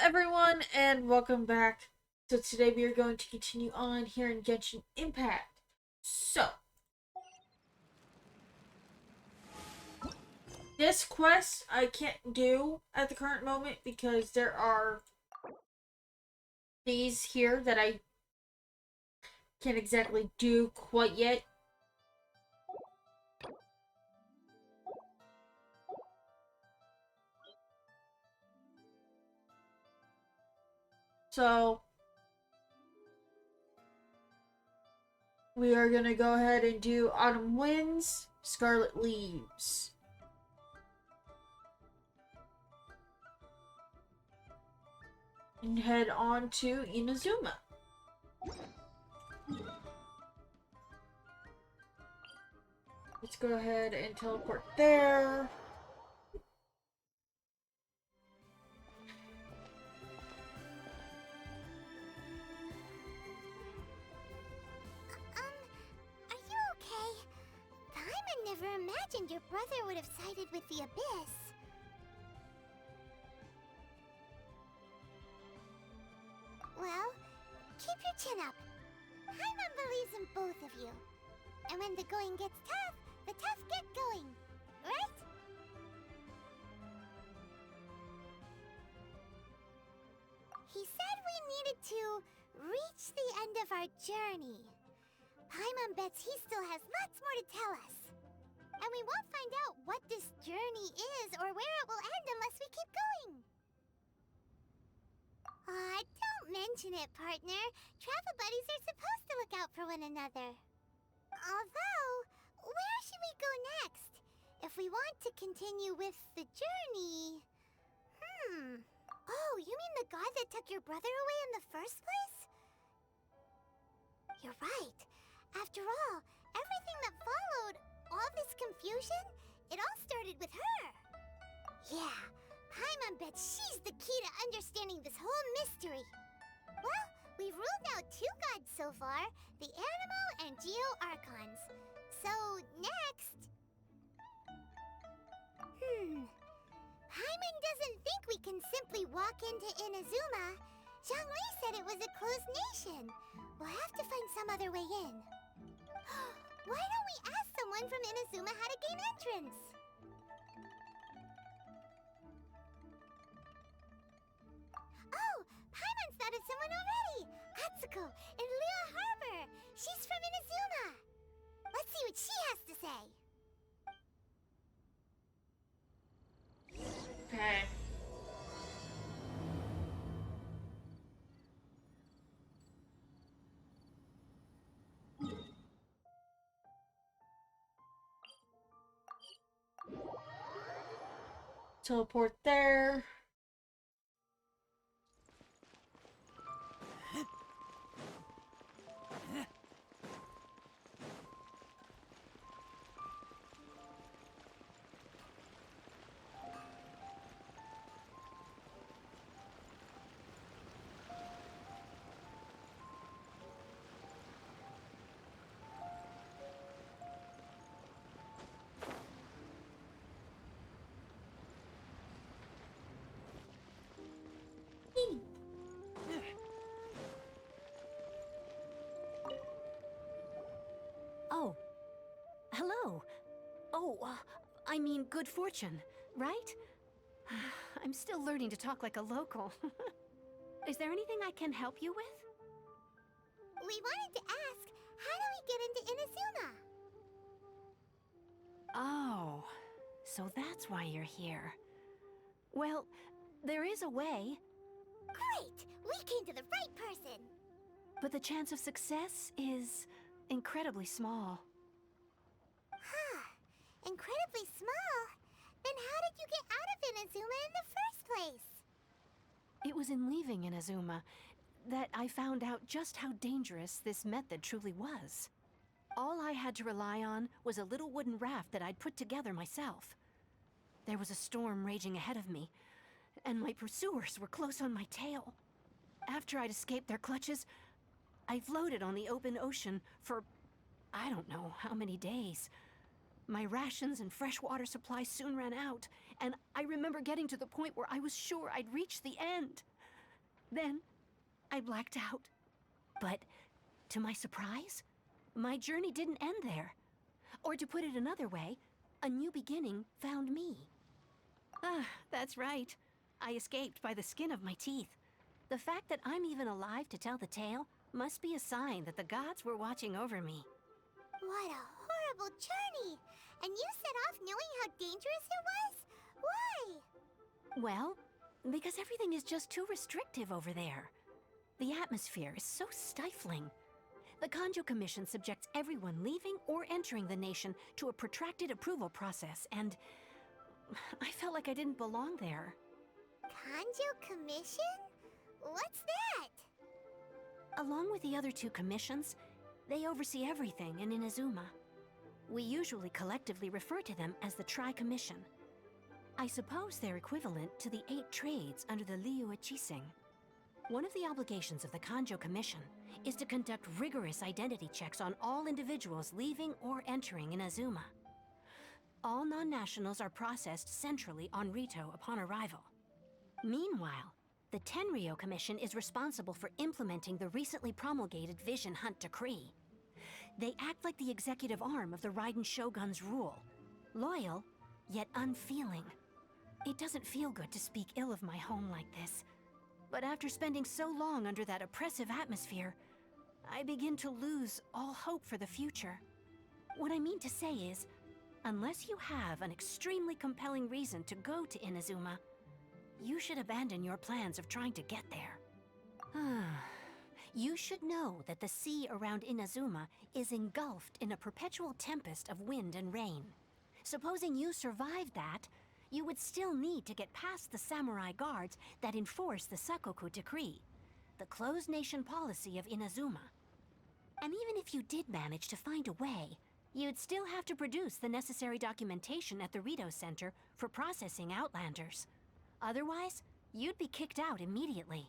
everyone, and welcome back. So today we are going to continue on here in Genshin Impact. So, this quest I can't do at the current moment because there are these here that I can't exactly do quite yet. So, we are going to go ahead and do Autumn Winds, Scarlet Leaves. And head on to Inazuma. Let's go ahead and teleport there. Are you okay? Paimon never imagined your brother would have sided with the Abyss. Well, keep your chin up. Paimon believes in both of you. And when the going gets tough, the tough get going. Right? He said we needed to reach the end of our journey. Paimon bets he still has lots more to tell us. And we won't find out what this journey is or where it will end unless we keep going. Aw, don't mention it, partner. Travel buddies are supposed to look out for one another. Although, where should we go next? If we want to continue with the journey... Oh, you mean the god that took your brother away in the first place? You're right. After all, everything that followed, all this confusion, it all started with her. Yeah, Paimon bets she's the key to understanding this whole mystery. Well, we've ruled out two gods so far, the Animo and Geo Archons. So, next... Paimon doesn't think we can simply walk into Inazuma. Zhongli said it was a closed nation. We'll have to find some other way in. Why don't we ask someone from Inazuma how to gain entrance? Oh, Paimon's thought of someone already! Atsuko in Lua Harbor! She's from Inazuma! Let's see what she has to say. Okay. Teleport there. Oh. Hello. Oh, I mean good fortune, right? I'm still learning to talk like a local. Is there anything I can help you with? We wanted to ask, how do we get into Inazuma? Oh, so that's why you're here. Well, there is a way, Great! We came to the right person! but the chance of success is incredibly small. Huh. Incredibly small? Then how did you get out of Inazuma in the first place? It was in leaving Inazuma that I found out just how dangerous this method truly was. All I had to rely on was a little wooden raft that I'd put together myself. There was a storm raging ahead of me, and my pursuers were close on my tail. After I'd escaped their clutches, I floated on the open ocean for I don't know how many days. My rations and fresh water supply soon ran out, and I remember getting to the point where I was sure I'd reached the end. Then, I blacked out. But, to my surprise, my journey didn't end there. Or to put it another way, a new beginning found me. Ah, that's right. I escaped by the skin of my teeth. The fact that I'm even alive to tell the tale must be a sign that the gods were watching over me. What a horrible journey! And you set off knowing how dangerous it was? Why? Well, because everything is just too restrictive over there. The atmosphere is so stifling. The Kanjo Commission subjects everyone leaving or entering the nation to a protracted approval process, and I felt like I didn't belong there. Kanjo Commission? What's that? Along with the other two commissions, they oversee everything in Inazuma. We usually collectively refer to them as the Tri-Commission. I suppose they're equivalent to the 8 trades under the Liyue Chising. One of the obligations of the Kanjo Commission is to conduct rigorous identity checks on all individuals leaving or entering Inazuma. All non-nationals are processed centrally on Rito upon arrival. Meanwhile, the Tenryo Commission is responsible for implementing the recently promulgated Vision Hunt Decree. They act like the executive arm of the Raiden Shogun's rule. Loyal, yet unfeeling. It doesn't feel good to speak ill of my home like this. But after spending so long under that oppressive atmosphere, I begin to lose all hope for the future. What I mean to say is, unless you have an extremely compelling reason to go to Inazuma, you should abandon your plans of trying to get there. You should know that the sea around Inazuma is engulfed in a perpetual tempest of wind and rain. Supposing you survived that, you would still need to get past the samurai guards that enforce the Sakoku Decree, the closed nation policy of Inazuma. And even if you did manage to find a way, you'd still have to produce the necessary documentation at the Rito Center for processing Outlanders. Otherwise, you'd be kicked out immediately.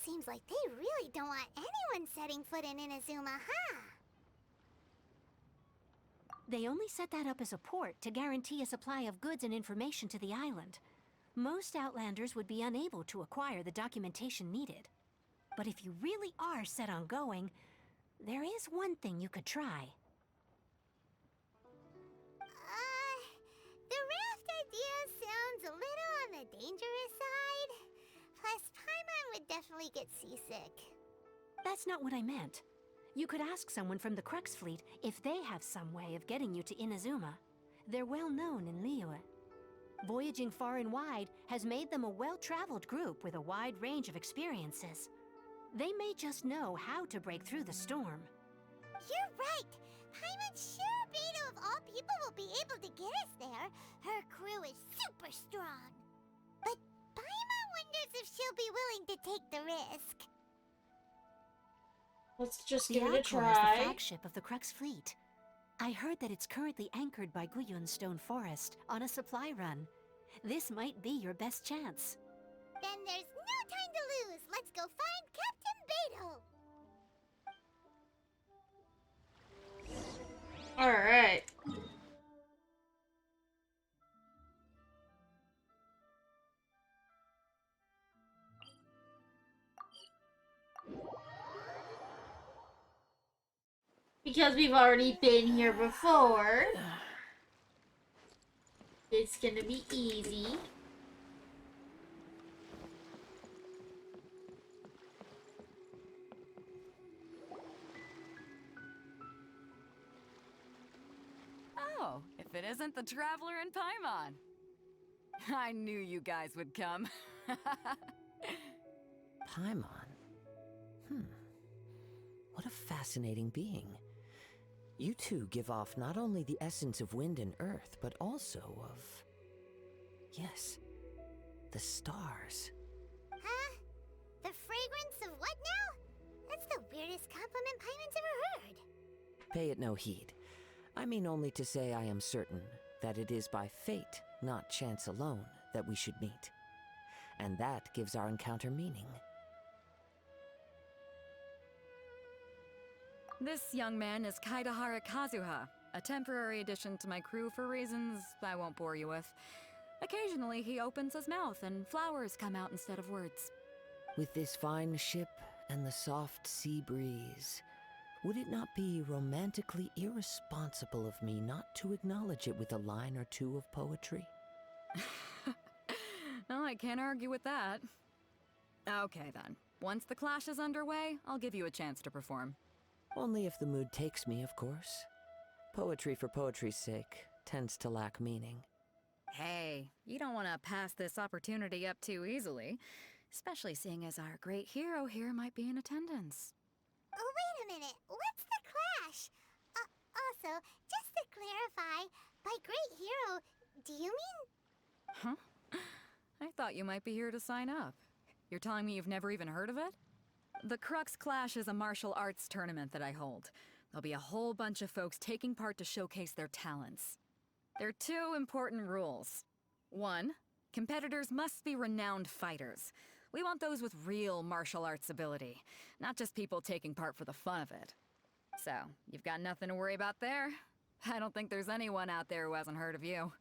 Seems like they really don't want anyone setting foot in Inazuma, huh? They only set that up as a port to guarantee a supply of goods and information to the island. Most Outlanders would be unable to acquire the documentation needed. But if you really are set on going, there is one thing you could try. The raft idea sounds a little on the dangerous side. Plus, Paimon would definitely get seasick. That's not what I meant. You could ask someone from the Crux fleet if they have some way of getting you to Inazuma. They're well known in Liyue. Voyaging far and wide has made them a well-traveled group with a wide range of experiences. They may just know how to break through the storm. You're right! Paimon's sure Beto of all people will be able to get us there. Her crew is super strong. But Paimon wonders if she'll be willing to take the risk. Let's just The give it a Alcor is the try. flagship of the Crux fleet. I heard that it's currently anchored by Guyun Stone Forest on a supply run. This might be your best chance. Then there's no time to lose. Let's go find Captain Beto. Alright. Because we've already been here before, it's gonna be easy. Oh, if it isn't the Traveler and Paimon. I knew you guys would come. Paimon? What a fascinating being. You two give off not only the essence of wind and earth, but also of... yes, the stars. Huh? The fragrance of what now? That's the weirdest compliment Paimon's ever heard. Pay it no heed. I mean only to say I am certain that it is by fate, not chance alone, that we should meet. And that gives our encounter meaning. This young man is Kaidahara Kazuha, a temporary addition to my crew for reasons I won't bore you with. Occasionally he opens his mouth and flowers come out instead of words. With this fine ship and the soft sea breeze, would it not be romantically irresponsible of me not to acknowledge it with a line or two of poetry? No, I can't argue with that. Okay then. Once the clash is underway, I'll give you a chance to perform. Only if the mood takes me, of course. Poetry for poetry's sake tends to lack meaning. Hey, you don't want to pass this opportunity up too easily, especially seeing as our great hero here might be in attendance. Oh, wait a minute. What's the clash? Also, just to clarify, by great hero, do you mean? Huh? I thought you might be here to sign up. You're telling me you've never even heard of it? The Crux Clash is a martial arts tournament that I hold. There'll be a whole bunch of folks taking part to showcase their talents. There are 2 important rules. 1, competitors must be renowned fighters. We want those with real martial arts ability, not just people taking part for the fun of it. So, you've got nothing to worry about there. I don't think there's anyone out there who hasn't heard of you.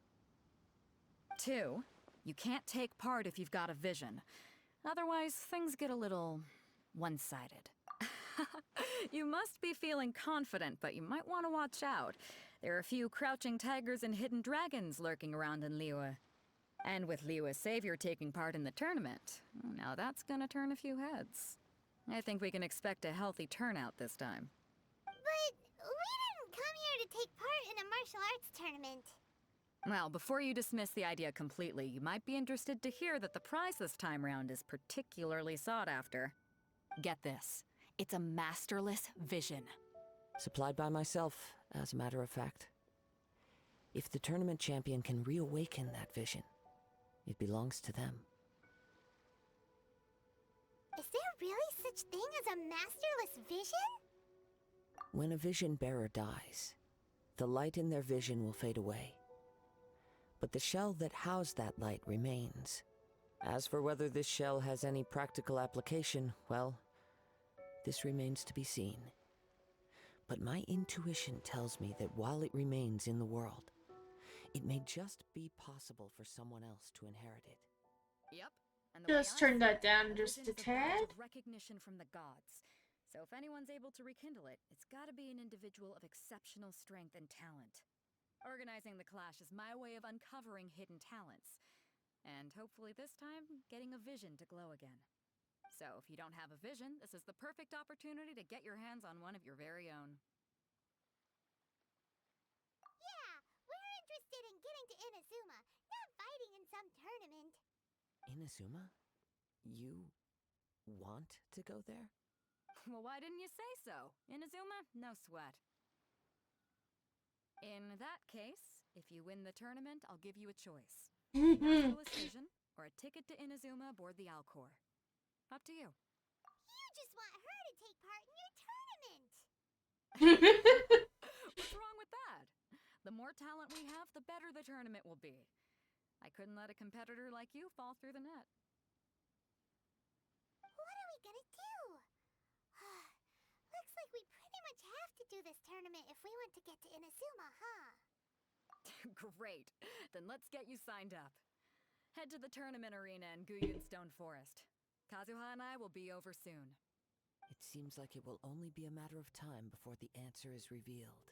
2, you can't take part if you've got a vision. Otherwise, things get a little one-sided. You must be feeling confident, but you might want to watch out. There are a few crouching tigers and hidden dragons lurking around in Liyue. And with Liyue's savior taking part in the tournament, now that's gonna turn a few heads. I think we can expect a healthy turnout this time. But we didn't come here to take part in a martial arts tournament. Well, before you dismiss the idea completely, you might be interested to hear that the prize this time round is particularly sought after. Get this. It's a masterless vision. Supplied by myself, as a matter of fact. If the tournament champion can reawaken that vision, it belongs to them. Is there really such thing as a masterless vision? When a vision bearer dies, the light in their vision will fade away. But the shell that housed that light remains. As for whether this shell has any practical application, well, this remains to be seen. But my intuition tells me that while it remains in the world, it may just be possible for someone else to inherit it. Yep. And Just turn that down just a tad. Recognition from the gods. So if anyone's able to rekindle it, it's got to be an individual of exceptional strength and talent. Organizing the clash is my way of uncovering hidden talents. And hopefully this time, getting a vision to glow again. So if you don't have a vision, this is the perfect opportunity to get your hands on one of your very own. Yeah, we're interested in getting to Inazuma, not fighting in some tournament. Inazuma? You want to go there? Well, why didn't you say so? Inazuma? No sweat. In that case, if you win the tournament, I'll give you a choice. Masterless vision, or a ticket to Inazuma aboard the Alcor. Up to you. You just want her to take part in your tournament. What's wrong with that? The more talent we have, the better the tournament will be. I couldn't let a competitor like you fall through the net. What are we gonna do? Looks like we pretty much have to do this tournament if we want to get to Inazuma, huh? Great. Then let's get you signed up. Head to the tournament arena in Guyun Stone Forest. Kazuha and I will be over soon. It seems like it will only be a matter of time before the answer is revealed.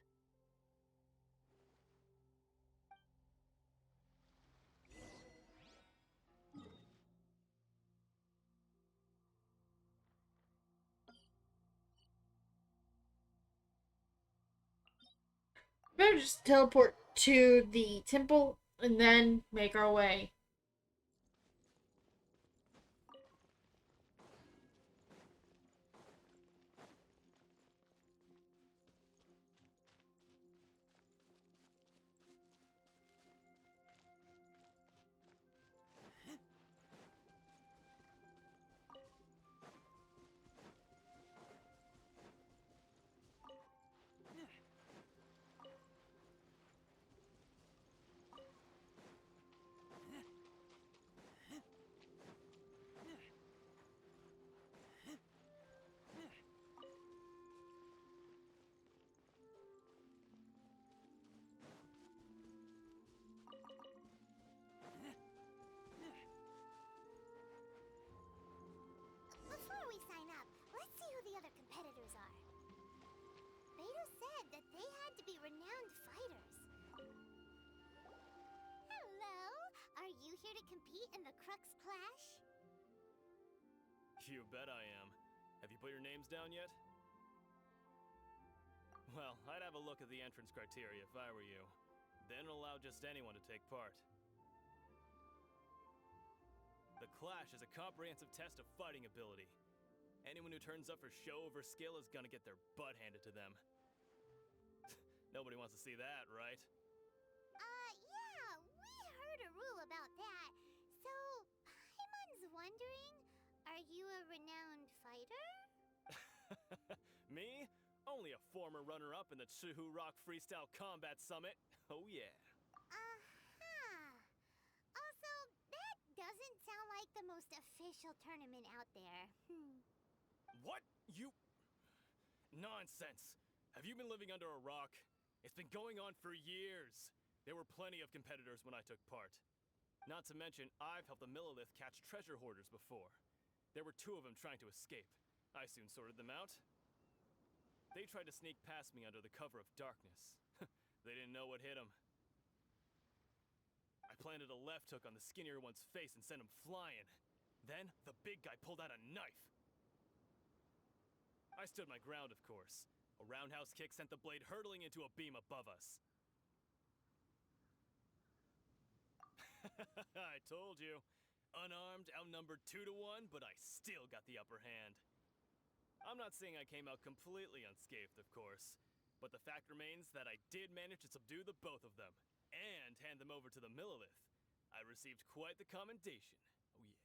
Better just teleport to the temple and then make our way. to be renowned fighters. Hello! Are you here to compete in the Crux Clash? You bet I am. Have you put your names down yet? Well, I'd have a look at the entrance criteria if I were you. Then allow just anyone to take part. The Clash is a comprehensive test of fighting ability. Anyone who turns up for show over skill is gonna get their butt handed to them. Nobody wants to see that, right? Yeah, we heard a rule about that. So, Paimon's wondering, are you a renowned fighter? Me? Only a former runner-up in the Chihu Rock Freestyle Combat Summit. Oh yeah. Uh-huh. Also, that doesn't sound like the most official tournament out there. What? You... Nonsense. Have you been living under a rock? It's been going on for years. There were plenty of competitors when I took part. Not to mention, I've helped the Millilith catch treasure hoarders before. There were 2 of them trying to escape. I soon sorted them out. They tried to sneak past me under the cover of darkness. They didn't know what hit them. I planted a left hook on the skinnier one's face and sent him flying. Then, the big guy pulled out a knife. I stood my ground, of course. A roundhouse kick sent the blade hurtling into a beam above us. I told you. Unarmed, outnumbered 2 to 1, but I still got the upper hand. I'm not saying I came out completely unscathed, of course, but the fact remains that I did manage to subdue the both of them, and hand them over to the Millilith. I received quite the commendation. Oh yeah.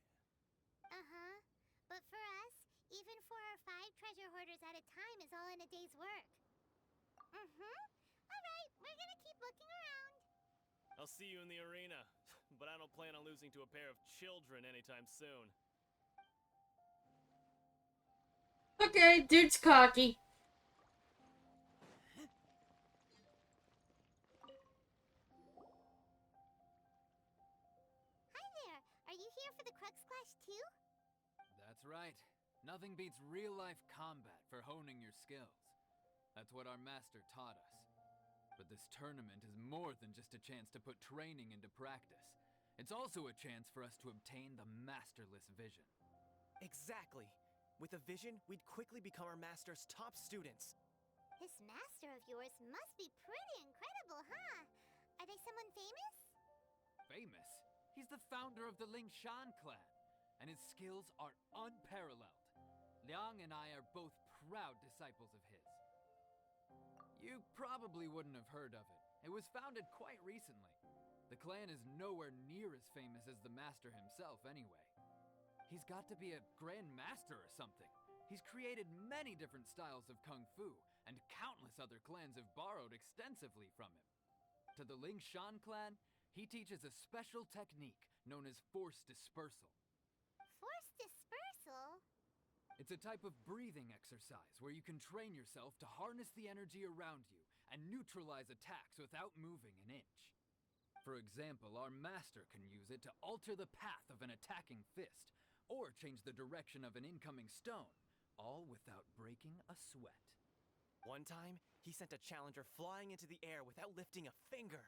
Uh-huh. But for us, even 4 or 5 treasure hoarders at a time is all in a day's work. Alright, we're gonna keep looking around. I'll see you in the arena, but I don't plan on losing to a pair of children anytime soon. Okay, dude's cocky. Hi there. Are you here for the Crux Clash too? That's right. Nothing beats real-life combat for honing your skills. That's what our master taught us. But this tournament is more than just a chance to put training into practice. It's also a chance for us to obtain the masterless vision. Exactly. With a vision, we'd quickly become our master's top students. This master of yours must be pretty incredible, huh? Are they someone famous? Famous? He's the founder of the Lingshan clan, and his skills are unparalleled. Liang and I are both proud disciples of his. You probably wouldn't have heard of it. It was founded quite recently. The clan is nowhere near as famous as the master himself anyway. He's got to be a grand master or something. He's created many different styles of kung fu, and countless other clans have borrowed extensively from him. To the Lingshan clan, he teaches a special technique known as force dispersal. Force dispersal? It's a type of breathing exercise where you can train yourself to harness the energy around you and neutralize attacks without moving an inch. For example, our master can use it to alter the path of an attacking fist, or change the direction of an incoming stone, all without breaking a sweat. One time, he sent a challenger flying into the air without lifting a finger.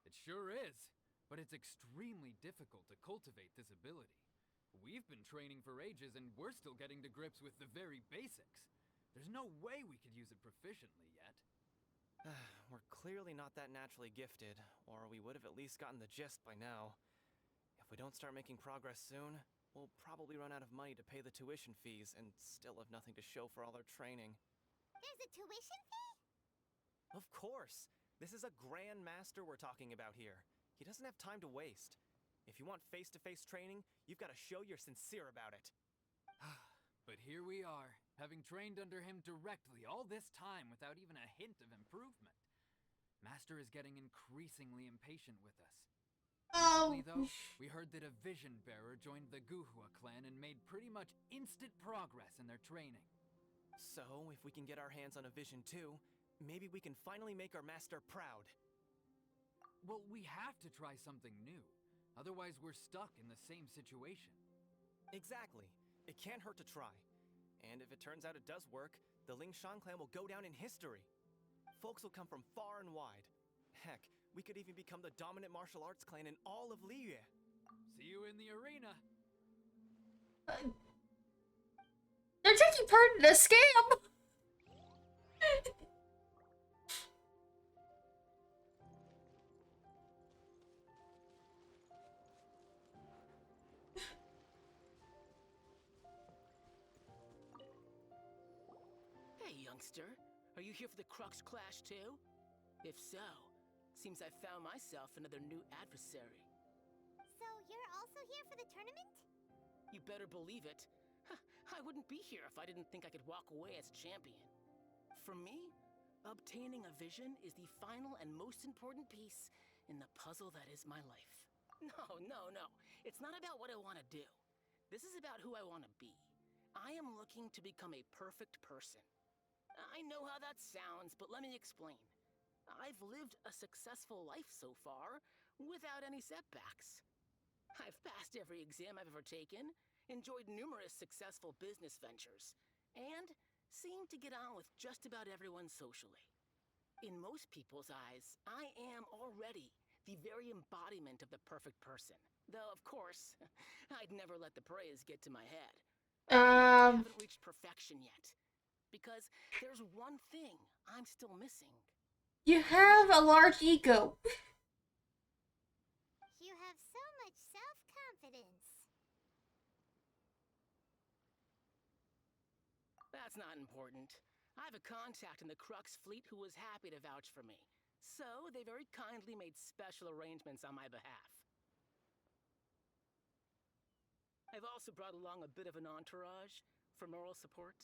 It sure is, but it's extremely difficult to cultivate this ability. We've been training for ages and we're still getting to grips with the very basics. There's no way we could use it proficiently yet. We're clearly not that naturally gifted, or we would have at least gotten the gist by now. If we don't start making progress soon, we'll probably run out of money to pay the tuition fees and still have nothing to show for all our training. There's a tuition fee? Of course! This is a grand master we're talking about here. He doesn't have time to waste. If you want face-to-face training, you've got to show you're sincere about it. But here we are, having trained under him directly all this time without even a hint of improvement. Master is getting increasingly impatient with us. Recently, though, we heard that a vision bearer joined the Guhua clan and made pretty much instant progress in their training. So, if we can get our hands on a vision too, maybe we can finally make our master proud. Well, we have to try something new. Otherwise, we're stuck in the same situation. Exactly. It can't hurt to try. And if it turns out it does work, the Lingshan clan will go down in history. Folks will come from far and wide. Heck, we could even become the dominant martial arts clan in all of Liyue. See you in the arena. They're taking part in a scam! Hey, youngster. Are you here for the Crux Clash too? If so, seems I found myself another new adversary. So you're also here for the tournament? You better believe it. I wouldn't be here if I didn't think I could walk away as champion. For me, obtaining a vision is the final and most important piece in the puzzle that is my life. No. It's not about what I want to do. This is about who I want to be. I am looking to become a perfect person. I know how that sounds, but let me explain. I've lived a successful life so far, without any setbacks. I've passed every exam I've ever taken, enjoyed numerous successful business ventures, and seemed to get on with just about everyone socially. In most people's eyes, I am already the very embodiment of the perfect person. Though, of course, I'd never let the praise get to my head. I haven't reached perfection yet. Because there's one thing I'm still missing. You have a large ego. You have so much self-confidence. That's not important. I have a contact in the Crux fleet who was happy to vouch for me. So they very kindly made special arrangements on my behalf. I've also brought along a bit of an entourage for moral support.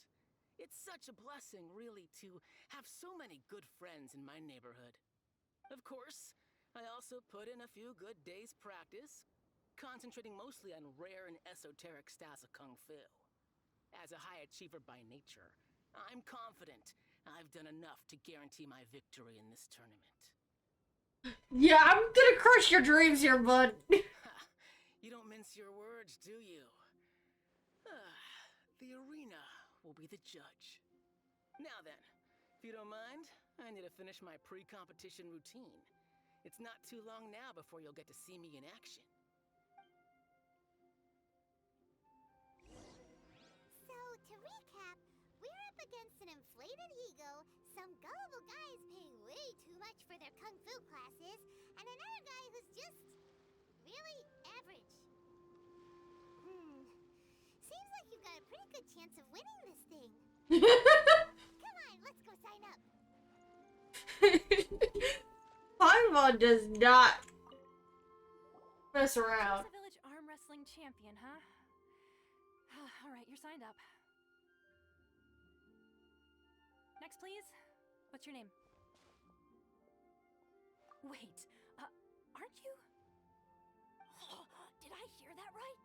It's such a blessing, really, to have so many good friends in my neighborhood. Of course, I also put in a few good days' practice, concentrating mostly on rare and esoteric styles of Kung Fu. As a high achiever by nature, I'm confident I've done enough to guarantee my victory in this tournament. Yeah, I'm gonna crush your dreams here, bud. You don't mince your words, do you? The arena will be the judge. Now then, if you don't mind, I need to finish my pre-competition routine. It's not too long now before you'll get to see me in action. So, to recap, we're up against an inflated ego, some gullible guys paying way too much for their kung fu classes, and another guy who's just really average. Seems like you've got a pretty good chance of winning this thing. Come on, let's go sign up. Paimon does not mess around. Just a village arm wrestling champion, huh? All right, you're signed up. Next, please. What's your name? Wait, aren't you? Did I hear that right?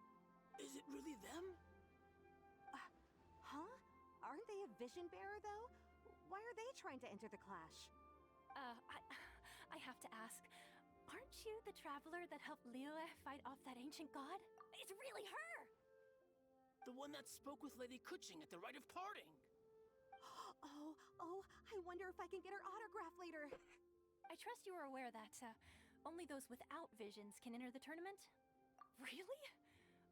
Is it really them? Huh? Aren't they a vision bearer, though? Why are they trying to enter the clash? I have to ask, aren't you the traveler that helped Liyue fight off that ancient god? It's really her! The one that spoke with Lady Kuching at the rite of parting. Oh, I wonder if I can get her autograph later. I trust you are aware that only those without visions can enter the tournament? Really?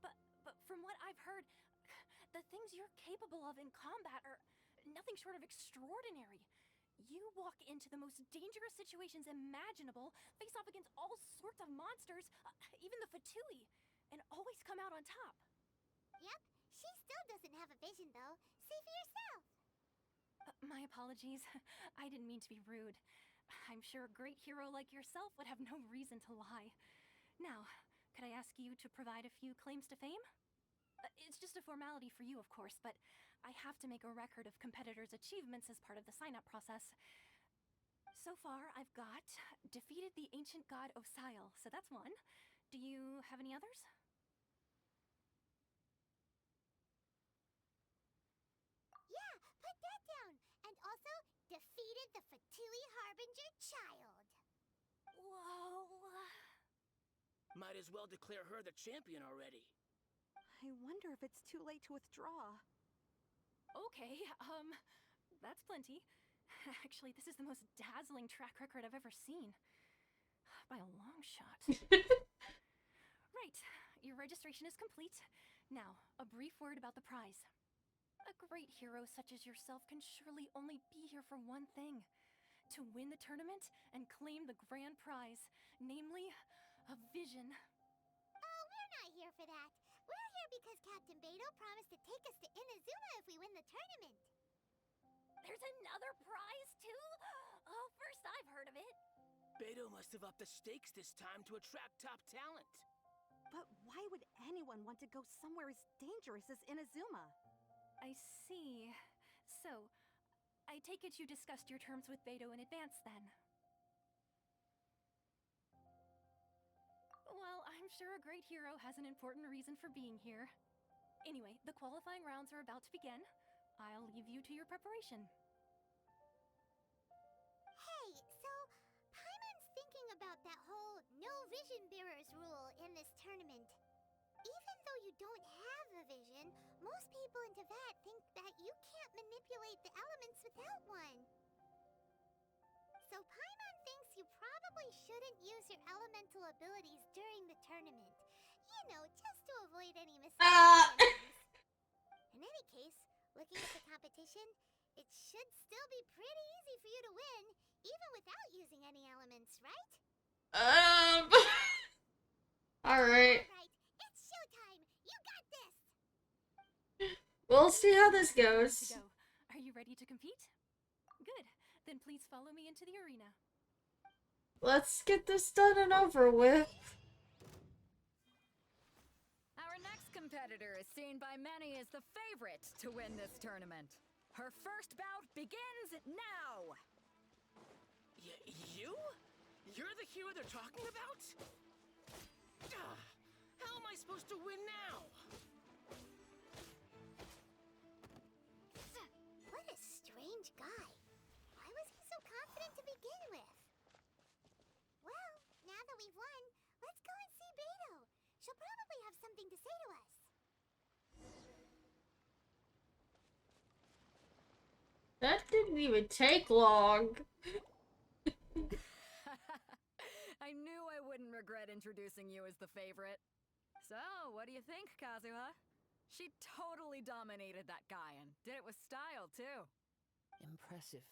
But from what I've heard, the things you're capable of in combat are nothing short of extraordinary. You walk into the most dangerous situations imaginable, face off against all sorts of monsters, even the Fatui, and always come out on top. Yep, she still doesn't have a vision, though. See for yourself. My apologies. I didn't mean to be rude. I'm sure a great hero like yourself would have no reason to lie. Now, could I ask you to provide a few claims to fame? It's just a formality for you, of course, but I have to make a record of competitors' achievements as part of the sign-up process. So far, I've got defeated the ancient god Osail, so that's one. Do you have any others? Yeah, put that down. And also, defeated the Fatui Harbinger child. Whoa. Might as well declare her the champion already. I wonder if it's too late to withdraw. Okay, that's plenty. Actually, this is the most dazzling track record I've ever seen. By a long shot. Right, your registration is complete. Now, a brief word about the prize. A great hero such as yourself can surely only be here for one thing. To win the tournament and claim the grand prize, namely, a vision. Oh, we're not here for that. We're here because Captain Beto promised to take us to Inazuma if we win the tournament. There's another prize, too? Oh, first I've heard of it. Beto must have upped the stakes this time to attract top talent. But why would anyone want to go somewhere as dangerous as Inazuma? I see. So, I take it you discussed your terms with Beto in advance, then? Well, I'm sure a great hero has an important reason for being here. Anyway, the qualifying rounds are about to begin. I'll leave you to your preparation. Hey, so Paimon's thinking about that whole no vision bearers rule in this tournament. Even though you don't have a vision, most people in Teyvat think that you can't manipulate the elements without one. So Paimon thinks you probably shouldn't use your elemental abilities during the tournament. You know, just to avoid any misunderstandings. In any case, looking at the competition, it should still be pretty easy for you to win, even without using any elements, right? Alright. Alright, it's showtime! You got this! We'll see how this To goes. go. Are you ready to compete? Good. Then please follow me into the arena. Let's get this done and over with. Our next competitor is seen by many as the favorite to win this tournament. Her first bout begins now! You? You're the hero they're talking about? How am I supposed to win now? What a strange guy. Why was he so confident to begin with? Well, now that we've won, let's go and see Beto. She'll probably have something to say to us. That didn't even take long. I knew I wouldn't regret introducing you as the favorite. So, what do you think, Kazuha? She totally dominated that guy and did it with style, too. Impressive.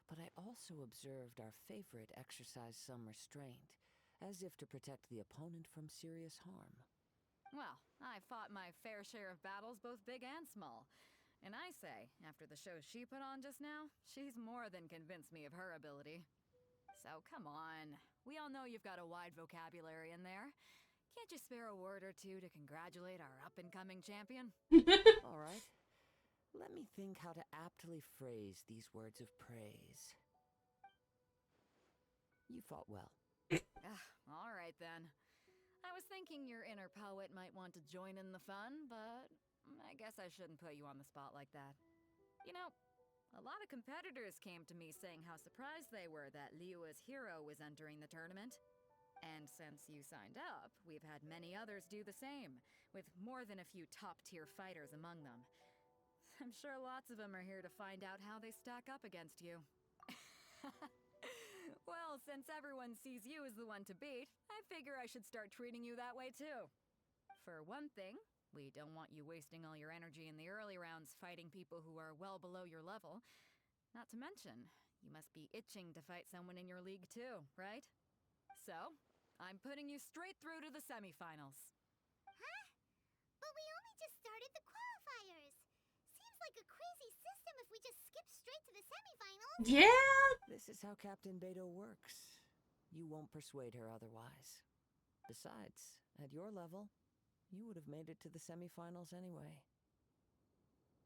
But I also observed our favorite exercise some restraint, as if to protect the opponent from serious harm. Well, I fought my fair share of battles, both big and small. And I say, after the show she put on just now, she's more than convinced me of her ability. So come on. We all know you've got a wide vocabulary in there. Can't you spare a word or two to congratulate our up-and-coming champion? All right. Let me think how to aptly phrase these words of praise. You fought well. All right, then. I was thinking your inner poet might want to join in the fun, but I guess I shouldn't put you on the spot like that. You know, a lot of competitors came to me saying how surprised they were that Liyue's hero was entering the tournament. And since you signed up, we've had many others do the same, with more than a few top-tier fighters among them. I'm sure lots of them are here to find out how they stack up against you. Well, since everyone sees you as the one to beat, I figure I should start treating you that way too. For one thing, we don't want you wasting all your energy in the early rounds fighting people who are well below your level. Not to mention, you must be itching to fight someone in your league too, right? So, I'm putting you straight through to the semifinals. Huh? But we only just started the qualifiers. Seems like a crazy system if we just skip straight to the semifinals. Yeah. This is how Captain Beto works. You won't persuade her otherwise. Besides, at your level, you would have made it to the semifinals anyway.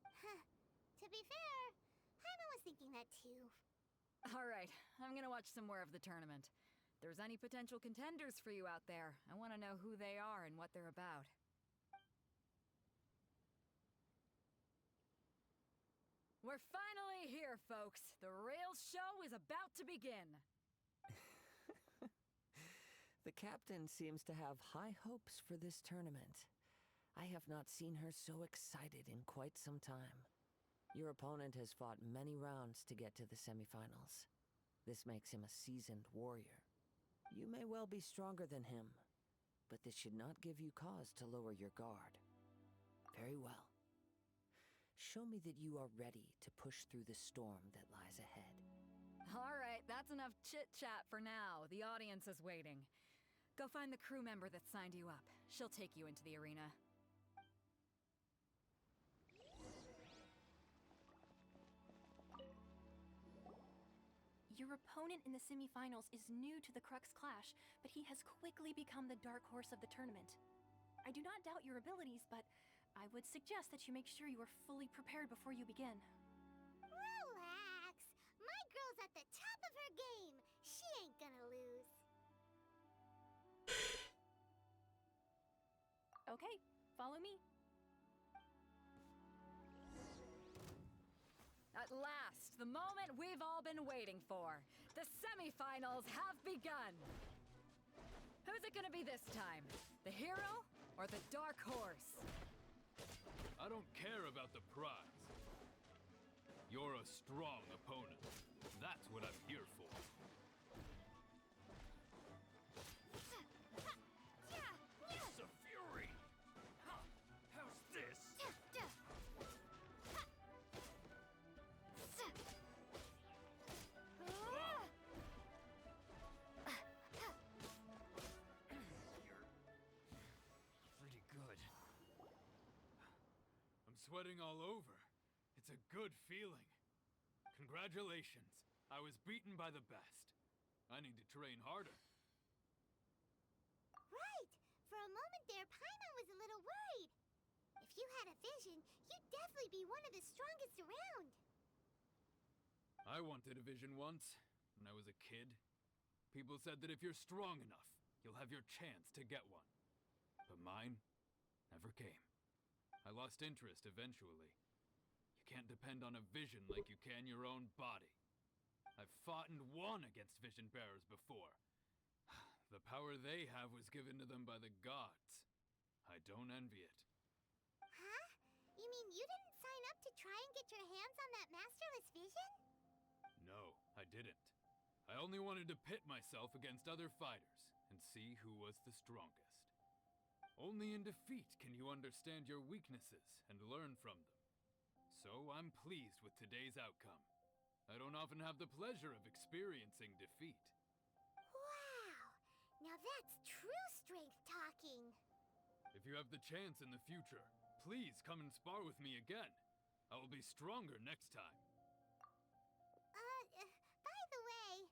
Huh. To be fair, Paimon was thinking that too. All right, I'm gonna watch some more of the tournament. If there's any potential contenders for you out there, I want to know who they are and what they're about. We're finally here, folks. The real show is about to begin. The captain seems to have high hopes for this tournament. I have not seen her so excited in quite some time. Your opponent has fought many rounds to get to the semifinals. This makes him a seasoned warrior. You may well be stronger than him, but this should not give you cause to lower your guard. Very well. Show me that you are ready to push through the storm that lies ahead. All right, that's enough chit-chat for now. The audience is waiting. Go find the crew member that signed you up. She'll take you into the arena. Your opponent in the semifinals is new to the Crux Clash, but he has quickly become the dark horse of the tournament. I do not doubt your abilities, but I would suggest that you make sure you are fully prepared before you begin. Relax. My girl's at the top of her game. She ain't gonna lose. Okay, follow me. At last, the moment we've all been waiting for. The semifinals have begun. Who's it gonna be this time? The hero or the dark horse? I don't care about the prize. You're a strong opponent. That's what I'm here for. It's a fury! How's this? Pretty good. I'm sweating all over. It's a good feeling. Congratulations. I was beaten by the best. I need to train harder. Right. For a moment there, Paimon was a little worried. If you had a vision, you'd definitely be one of the strongest around. I wanted a vision once, when I was a kid. People said that if you're strong enough, you'll have your chance to get one. But mine never came. I lost interest eventually. You can't depend on a vision like you can your own body. I've fought and won against vision bearers before. The power they have was given to them by the gods. I don't envy it. Huh? You mean you didn't sign up to try and get your hands on that masterless vision? No, I didn't. I only wanted to pit myself against other fighters and see who was the strongest. Only in defeat can you understand your weaknesses and learn from them. So I'm pleased with today's outcome. I don't often have the pleasure of experiencing defeat. Wow! Now that's true strength talking. If you have the chance in the future, please come and spar with me again. I will be stronger next time. By the way,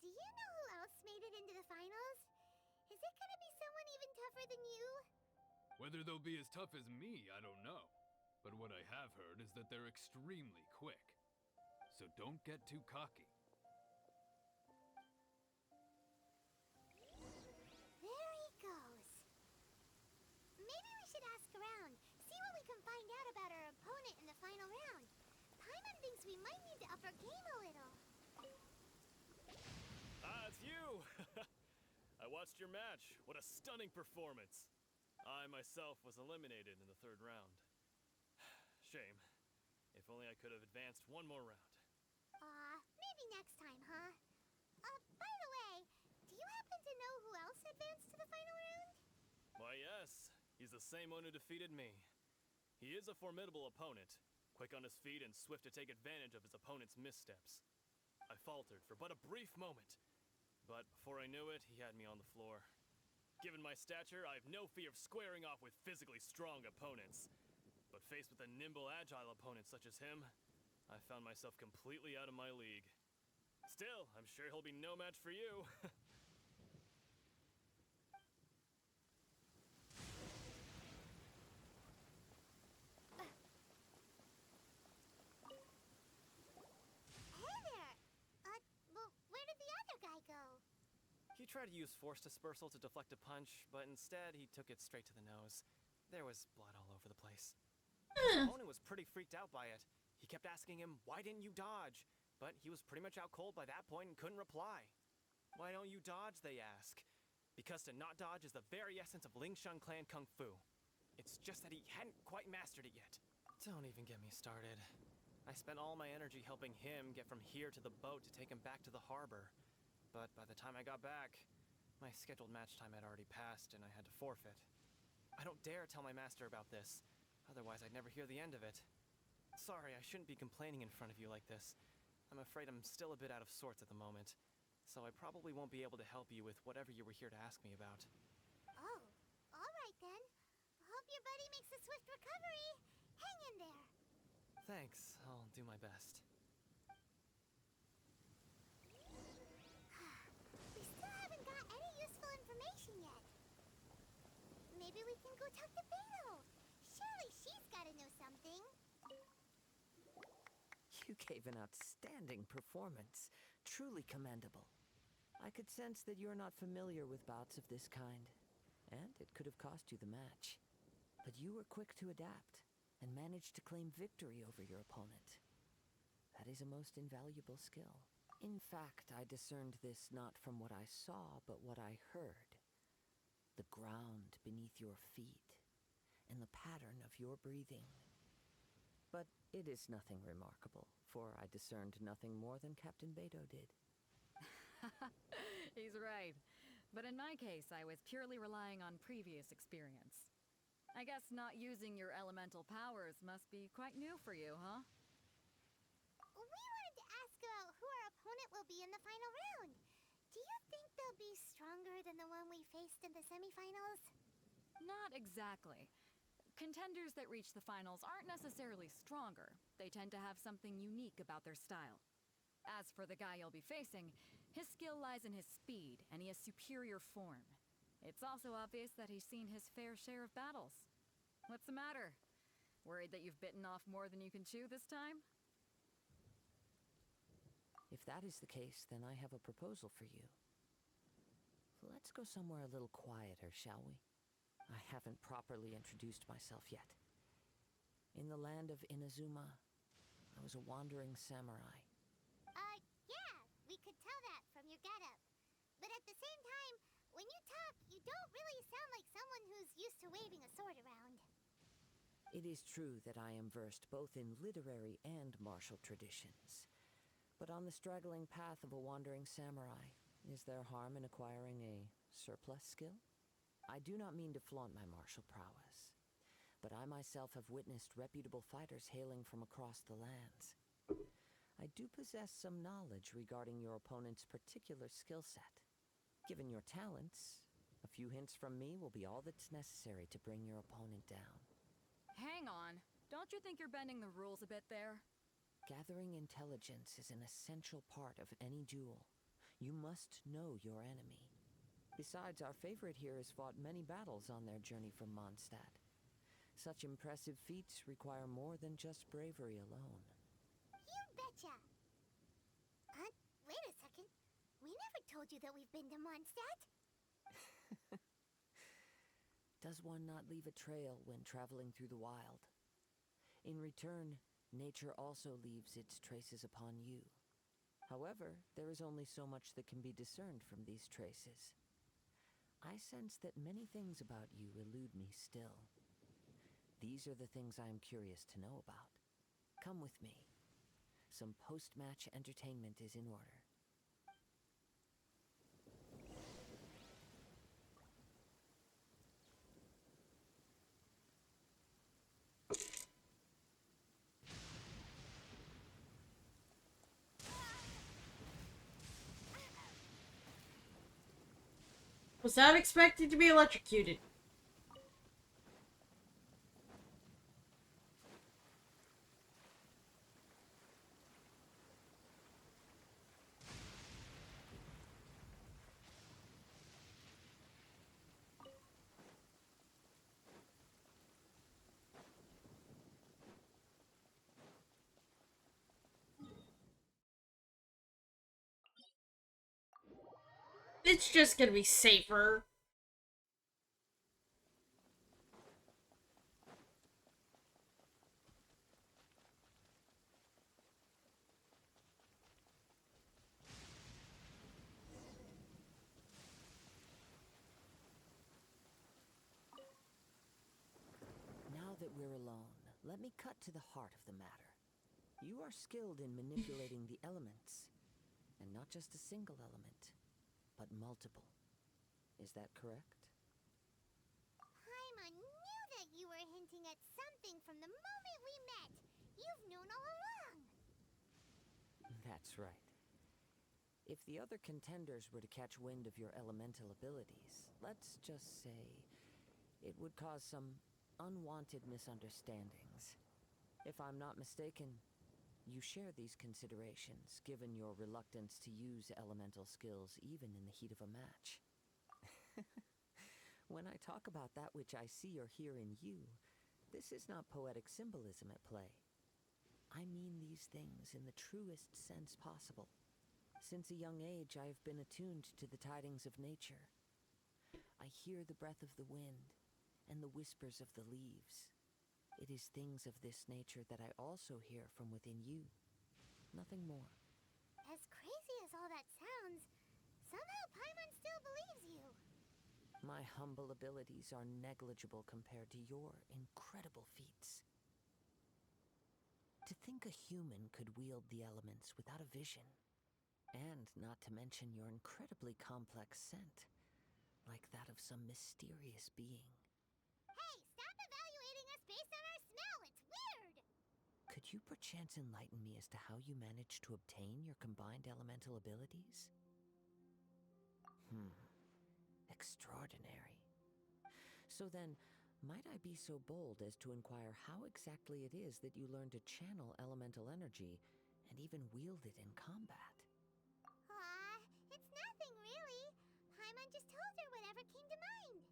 do you know who else made it into the finals? Is it gonna be someone even tougher than you? Whether they'll be as tough as me, I don't know. But what I have heard is that they're extremely quick. So don't get too cocky. There he goes. Maybe we should ask around, see what we can find out about our opponent in the final round. Paimon thinks we might need to up our game a little. Ah, it's you! I watched your match. What a stunning performance. I myself was eliminated in the third round. Shame. If only I could have advanced one more round. Maybe next time, huh? By the way, do you happen to know who else advanced to the final round? Why, yes. He's the same one who defeated me. He is a formidable opponent, quick on his feet and swift to take advantage of his opponent's missteps. I faltered for but a brief moment, but before I knew it, he had me on the floor. Given my stature, I have no fear of squaring off with physically strong opponents. But faced with a nimble, agile opponent such as him, I found myself completely out of my league. Still, I'm sure he'll be no match for you. Hey there! Well, where did the other guy go? He tried to use force dispersal to deflect a punch, but instead he took it straight to the nose. There was blood all over the place. His opponent was pretty freaked out by it. He kept asking him, "Why didn't you dodge?" But he was pretty much out cold by that point and couldn't reply. "Why don't you dodge?" they ask. Because to not dodge is the very essence of Lingshan clan kung fu. It's just that he hadn't quite mastered it yet. Don't even get me started. I spent all my energy helping him get from here to the boat to take him back to the harbor. But by the time I got back, my scheduled match time had already passed and I had to forfeit. I don't dare tell my master about this, otherwise I'd never hear the end of it. Sorry, I shouldn't be complaining in front of you like this. I'm afraid I'm still a bit out of sorts at the moment, so I probably won't be able to help you with whatever you were here to ask me about. Oh, alright then. Hope your buddy makes a swift recovery. Hang in there. Thanks, I'll do my best. We still haven't got any useful information yet. Maybe we can go talk to Beto. Surely she's gotta know something. You gave an outstanding performance. Truly commendable. I could sense that you're not familiar with bouts of this kind, and it could have cost you the match. But you were quick to adapt, and managed to claim victory over your opponent. That is a most invaluable skill. In fact, I discerned this not from what I saw, but what I heard. The ground beneath your feet, and the pattern of your breathing. But it is nothing remarkable, for I discerned nothing more than Captain Beto did. He's right. But in my case, I was purely relying on previous experience. I guess not using your elemental powers must be quite new for you, huh? We wanted to ask about who our opponent will be in the final round. Do you think they'll be stronger than the one we faced in the semifinals? Not exactly. Contenders that reach the finals aren't necessarily stronger. They tend to have something unique about their style. As for the guy you'll be facing, his skill lies in his speed, and he has superior form. It's also obvious that he's seen his fair share of battles. What's the matter? Worried that you've bitten off more than you can chew this time? If that is the case, then I have a proposal for you. Let's go somewhere a little quieter, shall we? I haven't properly introduced myself yet. In the land of Inazuma, I was a wandering samurai. Yeah, we could tell that from your getup. But at the same time, when you talk, you don't really sound like someone who's used to waving a sword around. It is true that I am versed both in literary and martial traditions. But on the straggling path of a wandering samurai, is there harm in acquiring a surplus skill? I do not mean to flaunt my martial prowess, but I myself have witnessed reputable fighters hailing from across the lands. I do possess some knowledge regarding your opponent's particular skill set. Given your talents, a few hints from me will be all that's necessary to bring your opponent down. Hang on. Don't you think you're bending the rules a bit there? Gathering intelligence is an essential part of any duel. You must know your enemy. Besides, our favorite here has fought many battles on their journey from Mondstadt. Such impressive feats require more than just bravery alone. You betcha! Wait a second. We never told you that we've been to Mondstadt. Does one not leave a trail when traveling through the wild? In return, nature also leaves its traces upon you. However, there is only so much that can be discerned from these traces. I sense that many things about you elude me still. These are the things I am curious to know about. Come with me. Some post-match entertainment is in order. Was not expected to be electrocuted. It's just gonna be safer. Now that we're alone, let me cut to the heart of the matter. You are skilled in manipulating the elements, and not just a single element, but multiple. Is that correct? Paimon knew that you were hinting at something from the moment we met. You've known all along. That's right. If the other contenders were to catch wind of your elemental abilities, let's just say it would cause some unwanted misunderstandings. If I'm not mistaken, you share these considerations, given your reluctance to use elemental skills even in the heat of a match. When I talk about that which I see or hear in you, this is not poetic symbolism at play. I mean these things in the truest sense possible. Since a young age, I have been attuned to the tidings of nature. I hear the breath of the wind and the whispers of the leaves. It is things of this nature that I also hear from within you. Nothing more. As crazy as all that sounds, somehow Paimon still believes you. My humble abilities are negligible compared to your incredible feats. To think a human could wield the elements without a vision, and not to mention your incredibly complex scent, like that of some mysterious being. Hey, stop evaluating us based on our smell! It's weird! Could you perchance enlighten me as to how you managed to obtain your combined elemental abilities? Extraordinary. So then, might I be so bold as to inquire how exactly it is that you learned to channel elemental energy and even wield it in combat? Aw, it's nothing really. Paimon just told her whatever came to mind.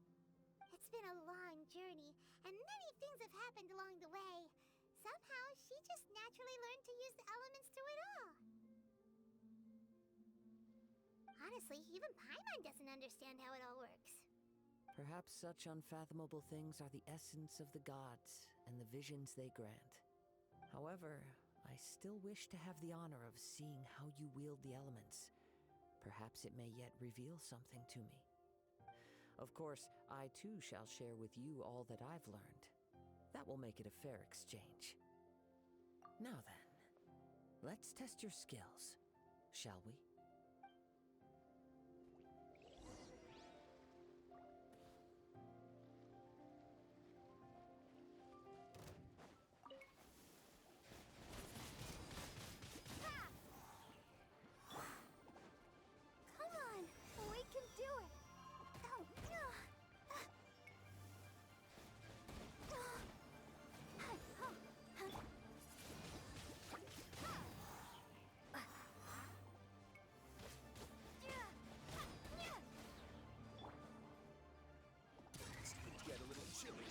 It's been a long journey, and many things have happened along the way. Somehow, she just naturally learned to use the elements through it all. Honestly, even Paimon doesn't understand how it all works. Perhaps such unfathomable things are the essence of the gods and the visions they grant. However, I still wish to have the honor of seeing how you wield the elements. Perhaps it may yet reveal something to me. Of course, I too shall share with you all that I've learned. That will make it a fair exchange. Now then, let's test your skills, shall we? Come on, we can do it! Oh, Get a little chilly.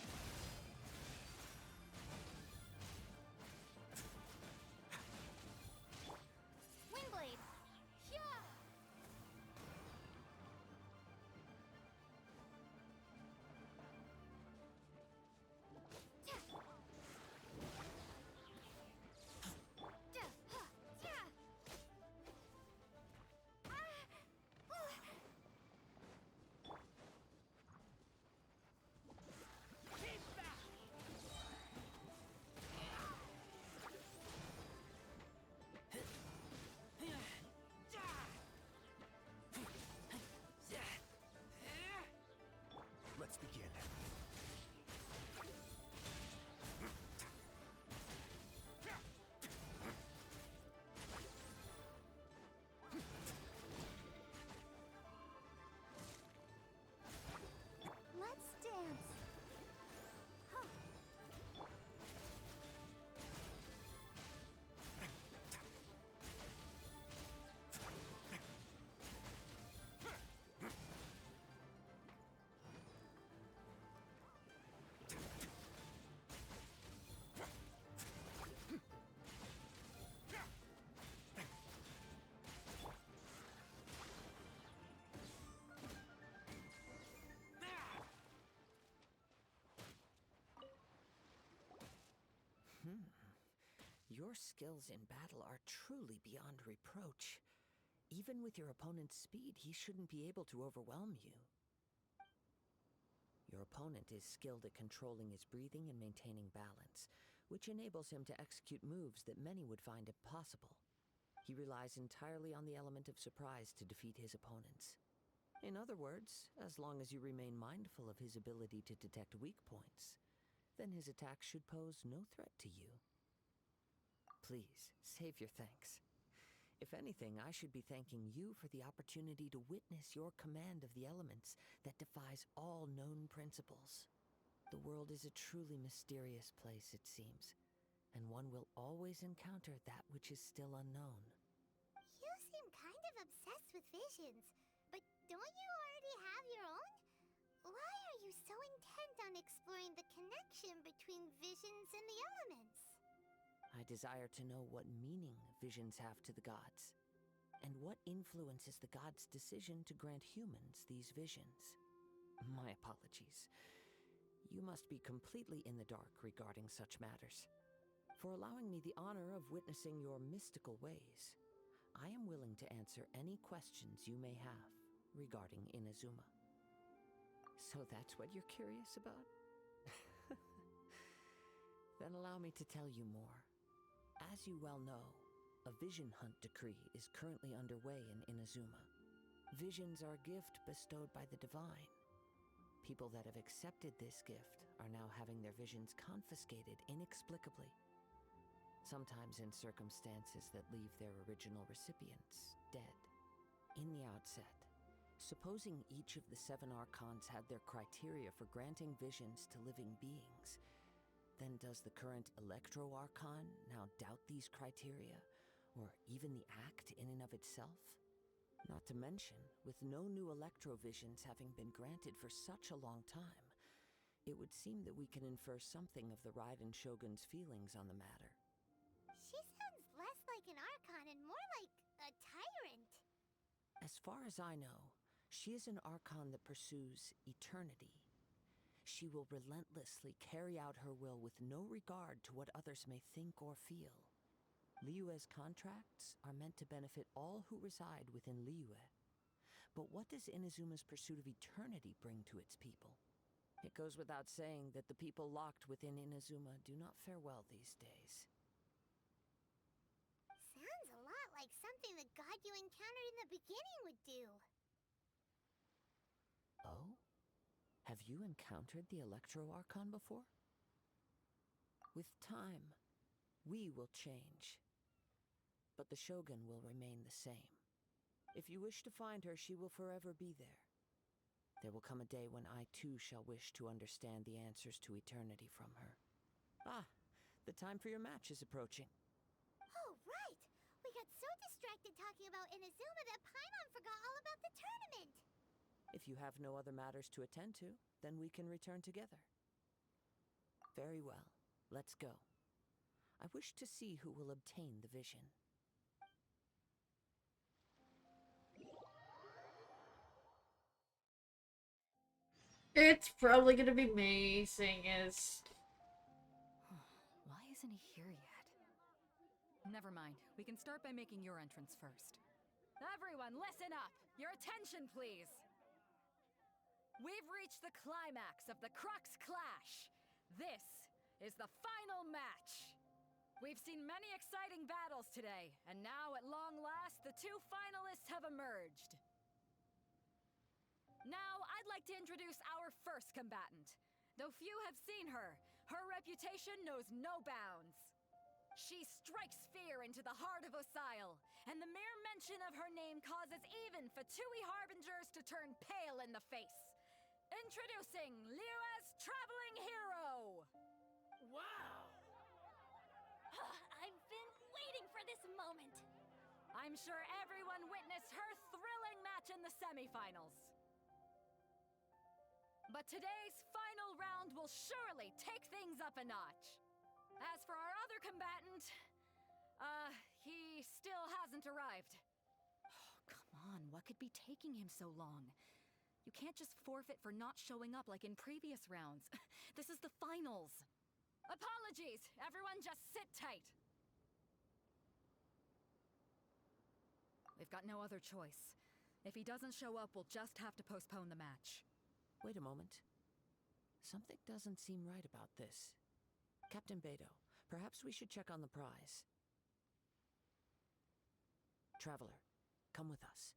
Windblade! Yeah! Let's begin. Let's dance! Huh. Your skills in battle are truly beyond reproach. Even with your opponent's speed, he shouldn't be able to overwhelm you. Your opponent is skilled at controlling his breathing and maintaining balance, which enables him to execute moves that many would find impossible. He relies entirely on the element of surprise to defeat his opponents. In other words, as long as you remain mindful of his ability to detect weak points, then his attacks should pose no threat to you. Please, save your thanks. If anything, I should be thanking you for the opportunity to witness your command of the elements that defies all known principles. The world is a truly mysterious place, it seems, and one will always encounter that which is still unknown. You seem kind of obsessed with visions, but don't you already have your own? Why are you so intent on exploring the connection between visions and the elements? I desire to know what meaning visions have to the gods, and what influences the gods' decision to grant humans these visions. My apologies. You must be completely in the dark regarding such matters. For allowing me the honor of witnessing your mystical ways, I am willing to answer any questions you may have regarding Inazuma. So that's what you're curious about? Then allow me to tell you more. As you well know, a vision hunt decree is currently underway in Inazuma. Visions are a gift bestowed by the divine. People that have accepted this gift are now having their visions confiscated inexplicably, sometimes in circumstances that leave their original recipients dead. In the outset, supposing each of the 7 archons had their criteria for granting visions to living beings, then does the current Electro Archon now doubt these criteria, or even the act in and of itself? Not to mention, with no new Electro visions having been granted for such a long time, it would seem that we can infer something of the Raiden Shogun's feelings on the matter. She sounds less like an Archon and more like a tyrant. As far as I know, she is an Archon that pursues eternity. She will relentlessly carry out her will with no regard to what others may think or feel. Liyue's contracts are meant to benefit all who reside within Liyue. But what does Inazuma's pursuit of eternity bring to its people? It goes without saying that the people locked within Inazuma do not fare well these days. Sounds a lot like something the god you encountered in the beginning would do. Oh? Have you encountered the Electro Archon before? With time, we will change. But the Shogun will remain the same. If you wish to find her, she will forever be there. There will come a day when I too shall wish to understand the answers to eternity from her. Ah, the time for your match is approaching. Oh, right! We got so distracted talking about Inazuma that Paimon forgot all about the tournament! If you have no other matters to attend to, then we can return together. Very well, let's go. I wish to see who will obtain the vision. It's probably gonna be me, seeing as... Why isn't he here yet? Never mind. We can start by making your entrance first. Everyone, listen up! Your attention, please! We've reached the climax of the Crux Clash! This is the final match! We've seen many exciting battles today, and now at long last, the 2 finalists have emerged. Now, I'd like to introduce our first combatant. Though few have seen her, her reputation knows no bounds. She strikes fear into the heart of Osile, and the mere mention of her name causes even Fatui Harbingers to turn pale in the face. Introducing Liyue's traveling hero! Wow! I've been waiting for this moment. I'm sure everyone witnessed her thrilling match in the semifinals. But today's final round will surely take things up a notch. As for our other combatant, he still hasn't arrived. Oh, come on, what could be taking him so long? You can't just forfeit for not showing up like in previous rounds. This is the finals. Apologies! Everyone just sit tight. We've got no other choice. If he doesn't show up, we'll just have to postpone the match. Wait a moment. Something doesn't seem right about this. Captain Beidou, Perhaps we should check on the prize. Traveler, come with us.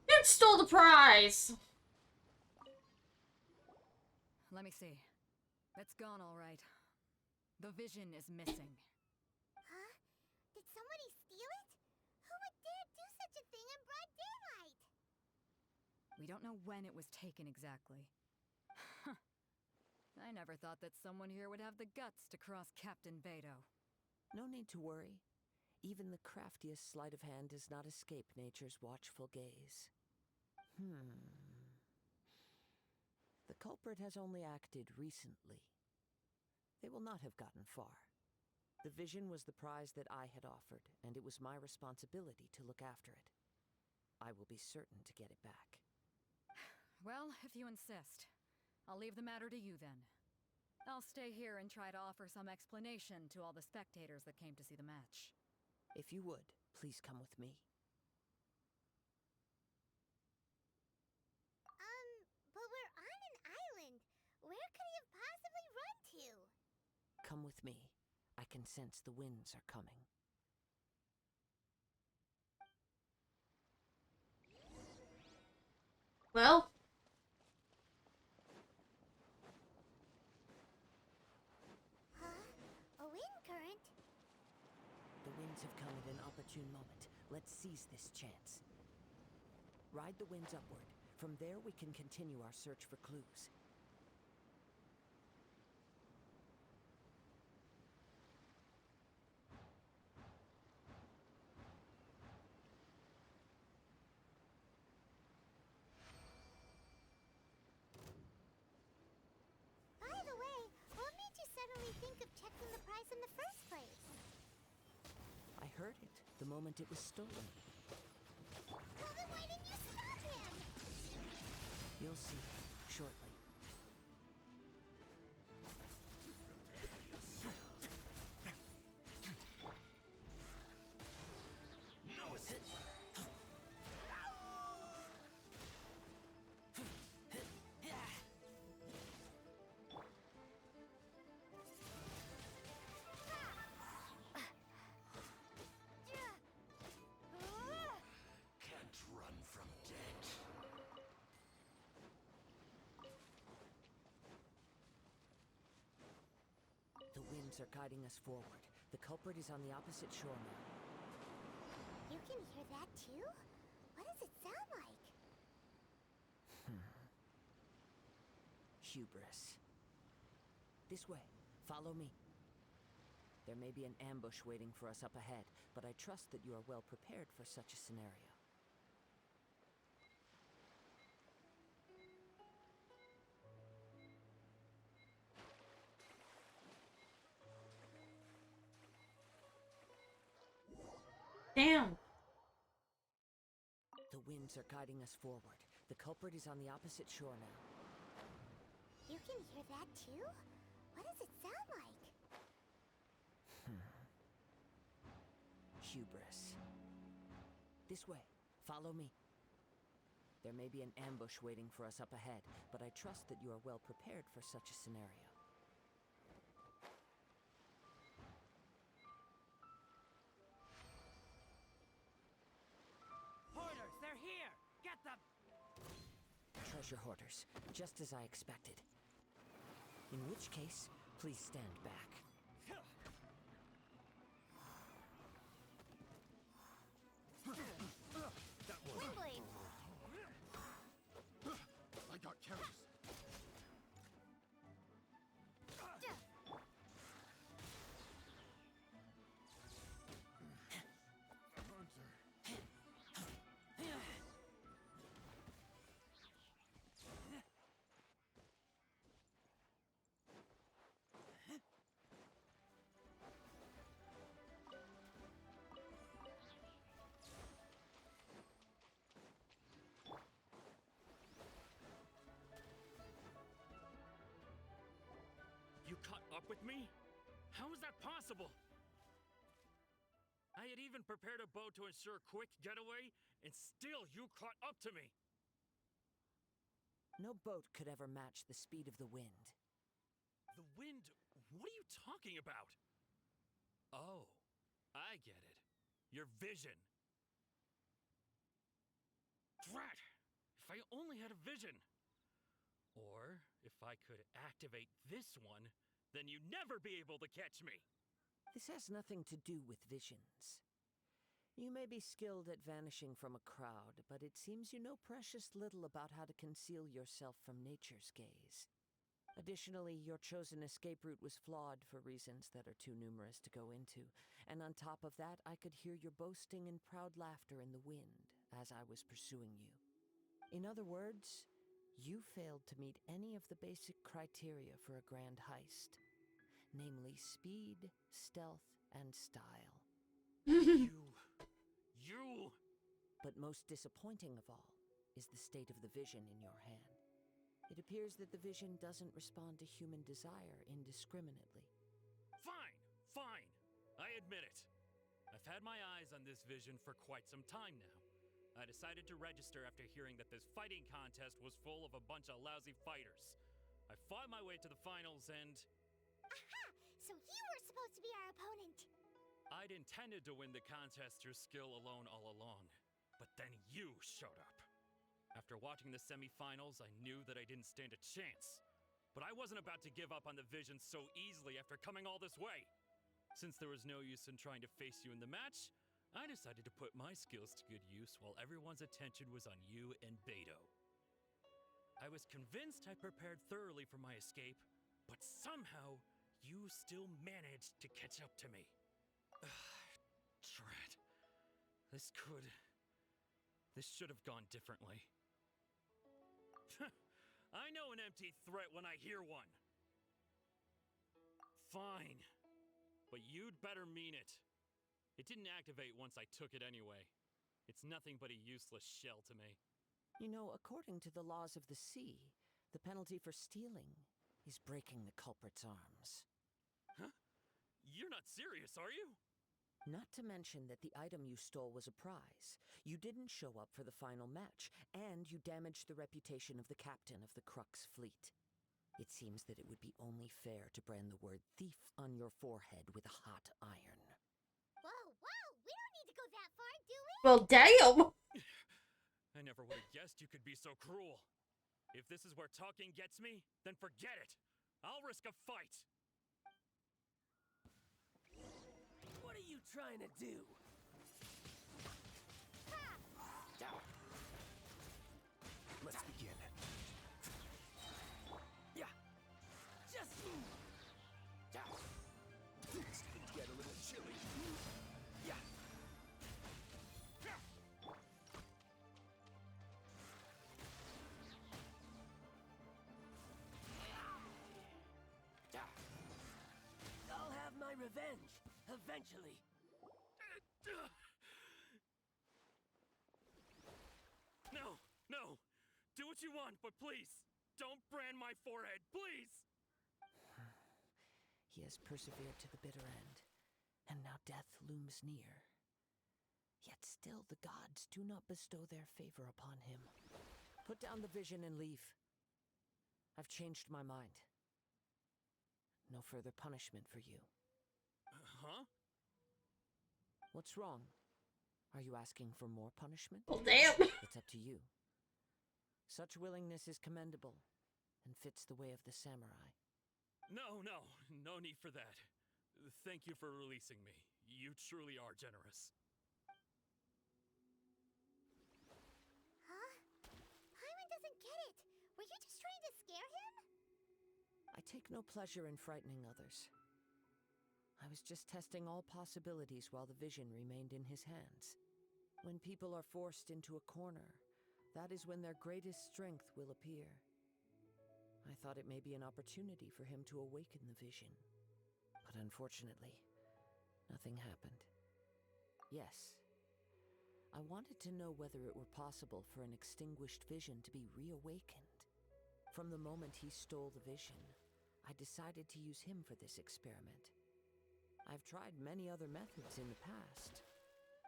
You stole the prize! Let me see. It's gone all right. The vision is missing. Huh? Did somebody steal it? Who would dare do such a thing in broad daylight? We don't know when it was taken exactly. I never thought that someone here would have the guts to cross Captain Beto. No need to worry. Even the craftiest sleight of hand does not escape nature's watchful gaze. The culprit has only acted recently. They will not have gotten far. The vision was the prize that I had offered, and it was my responsibility to look after it. I will be certain to get it back. Well, if you insist. I'll leave the matter to you then. I'll stay here and try to offer some explanation to all the spectators that came to see the match. If you would, please come with me. But we're on an island. Where could he have possibly run to? Come with me. I can sense the winds are coming. Well, Huh? A wind current? The winds have come at an opportune moment. Let's seize this chance. Ride the winds upward. From there, we can continue our search for clues. By the way, what made you suddenly think of checking the prize in the first place? I heard it the moment it was stolen. Well, then why didn't you stop him? You'll see shortly. Can't run from death. The winds are guiding us forward. The culprit is on the opposite shore now. You can hear that too? What does it sound like? Hubris. This way. Follow me. There may be an ambush waiting for us up ahead, but I trust that you are well prepared for such a scenario. damn. The winds are guiding us forward. The culprit is on the opposite shore now. You can hear that too? What does it sound like? Hubris. This way. Follow me. There may be an ambush waiting for us up ahead, but I trust that you are well prepared for such a scenario. Hoarders, they're here! Get them! Treasure hoarders, just as I expected. In which case, please stand back. That was. Windblade! I got careless. You caught up with me? How is that possible? I had even prepared a boat to ensure a quick getaway, and still you caught up to me! No boat could ever match the speed of the wind. The wind? What are you talking about? Oh, I get it. Your vision. Drat! If I only had a vision! Or, if I could activate this one, then you'd never be able to catch me! This has nothing to do with visions. You may be skilled at vanishing from a crowd, but it seems you know precious little about how to conceal yourself from nature's gaze. Additionally, your chosen escape route was flawed for reasons that are too numerous to go into, and on top of that, I could hear your boasting and proud laughter in the wind as I was pursuing you. In other words, you failed to meet any of the basic criteria for a grand heist, namely speed, stealth, and style. You! But most disappointing of all is the state of the vision in your hand. It appears that the vision doesn't respond to human desire indiscriminately. Fine. I admit it. I've had my eyes on this vision for quite some time now. I decided to register after hearing that this fighting contest was full of a bunch of lousy fighters. I fought my way to the finals and... Aha! So you were supposed to be our opponent. I'd intended to win the contest through skill alone all along. But then you showed up. After watching the semifinals, I knew that I didn't stand a chance. But I wasn't about to give up on the vision so easily after coming all this way. Since there was no use in trying to face you in the match, I decided to put my skills to good use while everyone's attention was on you and Beto. I was convinced I prepared thoroughly for my escape, but somehow you still managed to catch up to me. Drat. This should have gone differently. I know an empty threat when I hear one. Fine. But you'd better mean it. It didn't activate once I took it anyway. It's nothing but a useless shell to me. You know, according to the laws of the sea, the penalty for stealing is breaking the culprit's arms. Huh? You're not serious, are you? Not to mention that the item you stole was a prize. You didn't show up for the final match, and you damaged the reputation of the captain of the Crux fleet. It seems that it would be only fair to brand the word thief on your forehead with a hot iron. Whoa, we don't need to go that far, do we? Well, damn! I never would have guessed you could be so cruel. If this is where talking gets me, then forget it. I'll risk a fight. What are you trying to do? Let's begin. Yeah. Just Things can get a little chilly. yeah. I'll have my revenge eventually. No. Do what you want, but please, don't brand my forehead, please! He has persevered to the bitter end, and now death looms near. Yet still the gods do not bestow their favor upon him. Put down the vision and leave. I've changed my mind. No further punishment for you. Huh? What's wrong? Are you asking for more punishment? Well, damn! It's up to you. Such willingness is commendable, and fits the way of the samurai. No need for that. Thank you for releasing me. You truly are generous. Huh? Paimon doesn't get it. Were you just trying to scare him? I take no pleasure in frightening others. I was just testing all possibilities while the vision remained in his hands. When people are forced into a corner, that is when their greatest strength will appear. I thought it may be an opportunity for him to awaken the vision. But unfortunately, nothing happened. Yes, I wanted to know whether it were possible for an extinguished vision to be reawakened. From the moment he stole the vision, I decided to use him for this experiment. I've tried many other methods in the past,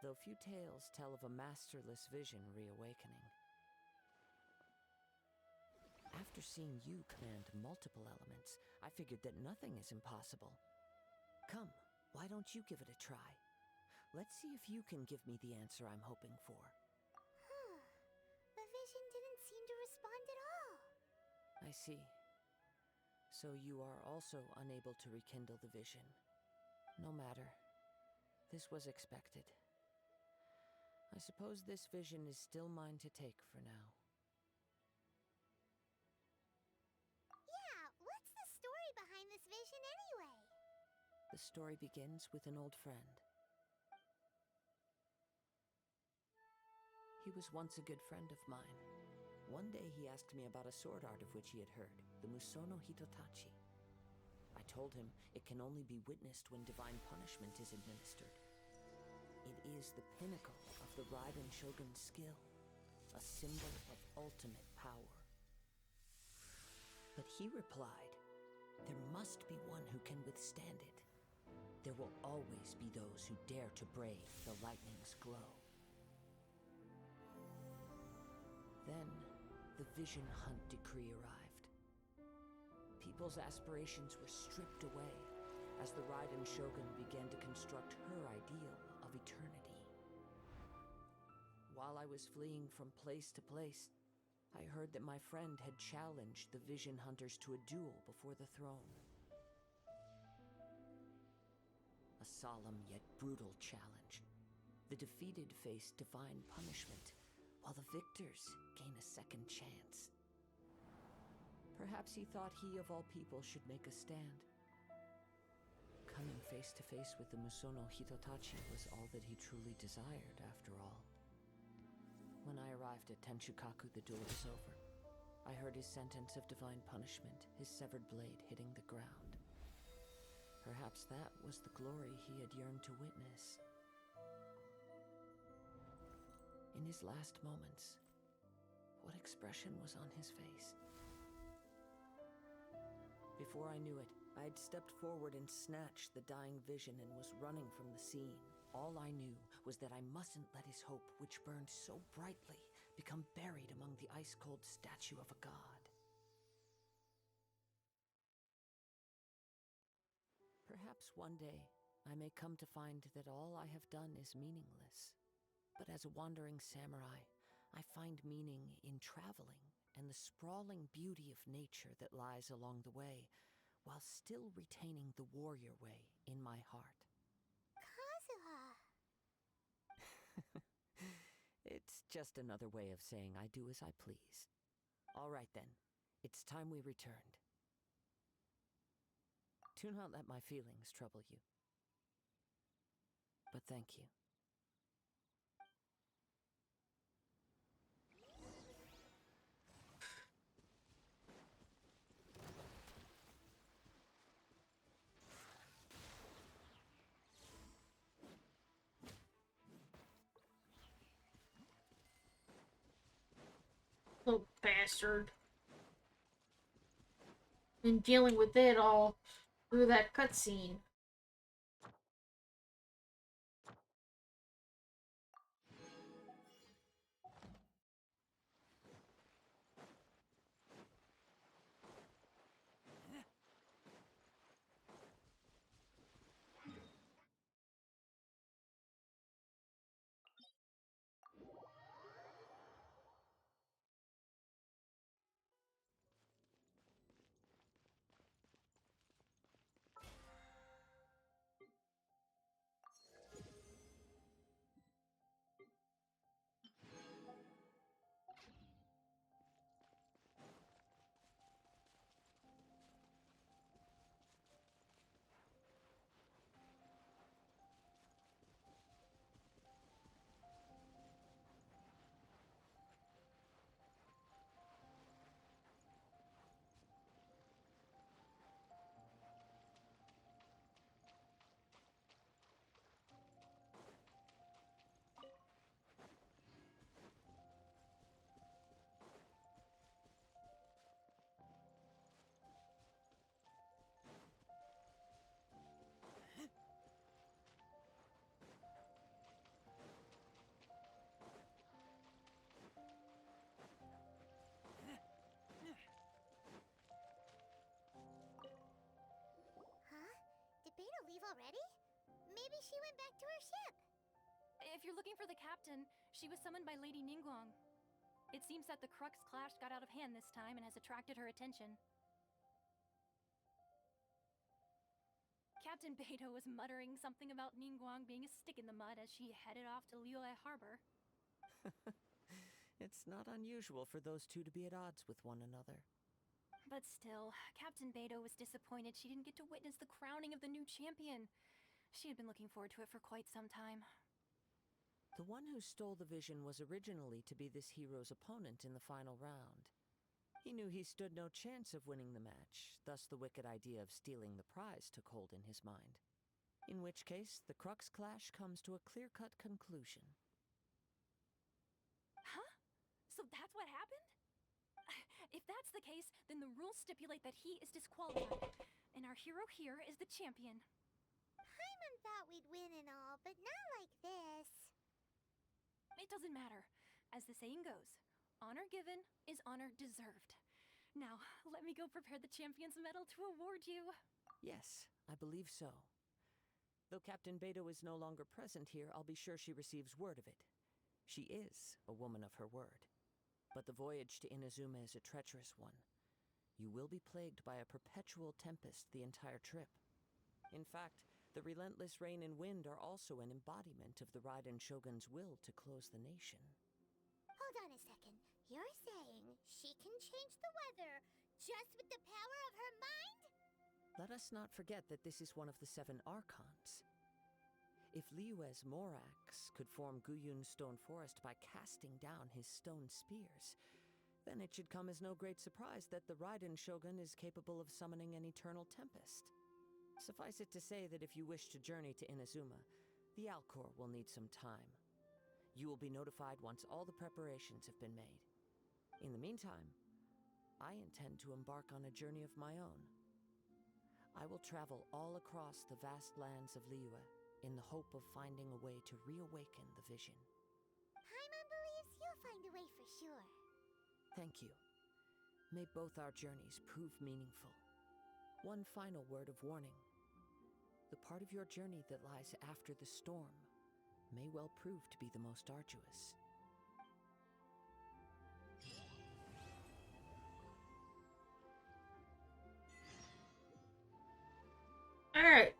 though few tales tell of a masterless vision reawakening. After seeing you command multiple elements, I figured that nothing is impossible. Come, why don't you give it a try? Let's see if you can give me the answer I'm hoping for. The vision didn't seem to respond at all. I see. So you are also unable to rekindle the vision. No matter. This was expected. I suppose this vision is still mine to take for now. Yeah, what's the story behind this vision anyway? The story begins with an old friend. He was once a good friend of mine. One day he asked me about a sword art of which he had heard, the Musono Hitotachi. I told him it can only be witnessed when divine punishment is administered. It is the pinnacle of the Raiden Shogun's skill, a symbol of ultimate power. But he replied, there must be one who can withstand it. There will always be those who dare to brave the lightning's glow. Then, the Vision Hunt decree arrived. People's aspirations were stripped away as the Raiden Shogun began to construct her ideal of eternity. While I was fleeing from place to place, I heard that my friend had challenged the Vision Hunters to a duel before the throne. A solemn yet brutal challenge. The defeated face divine punishment, while the victors gain a second chance. Perhaps he thought he of all people should make a stand. Coming face to face with the Musono Hitotachi was all that he truly desired, after all. When I arrived at Tenshukaku, the duel was over. I heard his sentence of divine punishment, his severed blade hitting the ground. Perhaps that was the glory he had yearned to witness. In his last moments, what expression was on his face? Before I knew it, I had stepped forward and snatched the dying vision and was running from the scene. All I knew was that I mustn't let his hope, which burned so brightly, become buried among the ice-cold statue of a god. Perhaps one day I may come to find that all I have done is meaningless. But as a wandering samurai, I find meaning in traveling and the sprawling beauty of nature that lies along the way, while still retaining the warrior way in my heart. Kazuha! It's just another way of saying I do as I please. All right then, it's time we returned. Do not let my feelings trouble you. But thank you. Little bastard. And dealing with it all through that cutscene. Already? Maybe she went back to her ship. If you're looking for the captain, she was summoned by Lady Ningguang. It seems that the Crux Clash got out of hand this time and has attracted her attention. Captain Beidou was muttering something about Ningguang being a stick in the mud as she headed off to Liyue Harbor. It's not unusual for those two to be at odds with one another. But still, Captain Beidou was disappointed she didn't get to witness the crowning of the new champion. She had been looking forward to it for quite some time. The one who stole the vision was originally to be this hero's opponent in the final round. He knew he stood no chance of winning the match, thus the wicked idea of stealing the prize took hold in his mind. In which case, the Crux Clash comes to a clear-cut conclusion. Huh? So that's what happened? If that's the case, then the rules stipulate that he is disqualified, and our hero here is the champion. Paimon thought we'd win and all, but not like this. It doesn't matter. As the saying goes, honor given is honor deserved. Now, let me go prepare the champion's medal to award you. Yes, I believe so. Though Captain Beidou is no longer present here, I'll be sure she receives word of it. She is a woman of her word. But the voyage to Inazuma is a treacherous one. You will be plagued by a perpetual tempest the entire trip. In fact, the relentless rain and wind are also an embodiment of the Raiden Shogun's will to close the nation. Hold on a second. You're saying she can change the weather just with the power of her mind? Let us not forget that this is one of the 7 Archons. If Liyue's Morax could form Guyun's stone forest by casting down his stone spears, then it should come as no great surprise that the Raiden Shogun is capable of summoning an eternal tempest. Suffice it to say that if you wish to journey to Inazuma, the Alcor will need some time. You will be notified once all the preparations have been made. In the meantime, I intend to embark on a journey of my own. I will travel all across the vast lands of Liyue in the hope of finding a way to reawaken the vision. Paimon believes you'll find a way for sure. Thank you. May both our journeys prove meaningful. One final word of warning. The part of your journey that lies after the storm may well prove to be the most arduous. All right.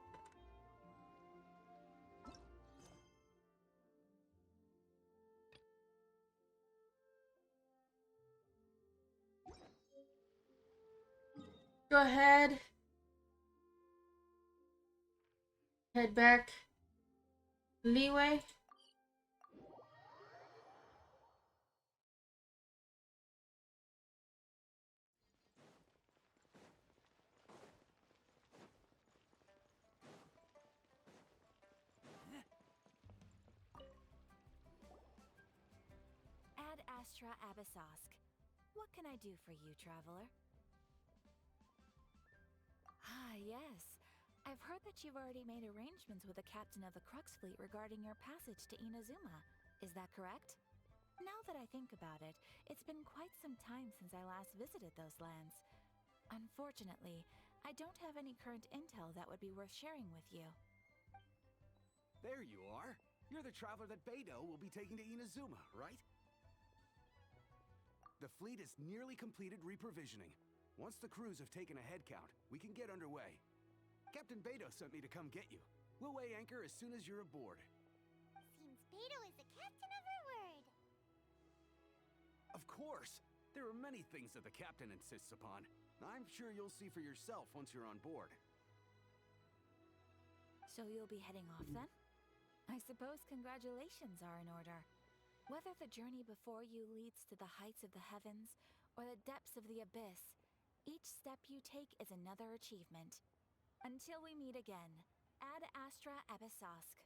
Go ahead. Head back. Liyue. Ad Astra Abyssosk. What can I do for you, traveler? Ah, yes. I've heard that you've already made arrangements with the captain of the Crux fleet regarding your passage to Inazuma. Is that correct? Now that I think about it, it's been quite some time since I last visited those lands. Unfortunately, I don't have any current intel that would be worth sharing with you. There you are. You're the traveler that Beidou will be taking to Inazuma, right? The fleet is nearly completed reprovisioning. Once the crews have taken a head count, we can get underway. Captain Beidou sent me to come get you. We'll weigh anchor as soon as you're aboard. Seems Beidou is the captain of her word. Of course! There are many things that the captain insists upon. I'm sure you'll see for yourself once you're on board. So you'll be heading off then? I suppose congratulations are in order. Whether the journey before you leads to the heights of the heavens or the depths of the abyss, each step you take is another achievement. Until we meet again, Ad Astra Abyssosk.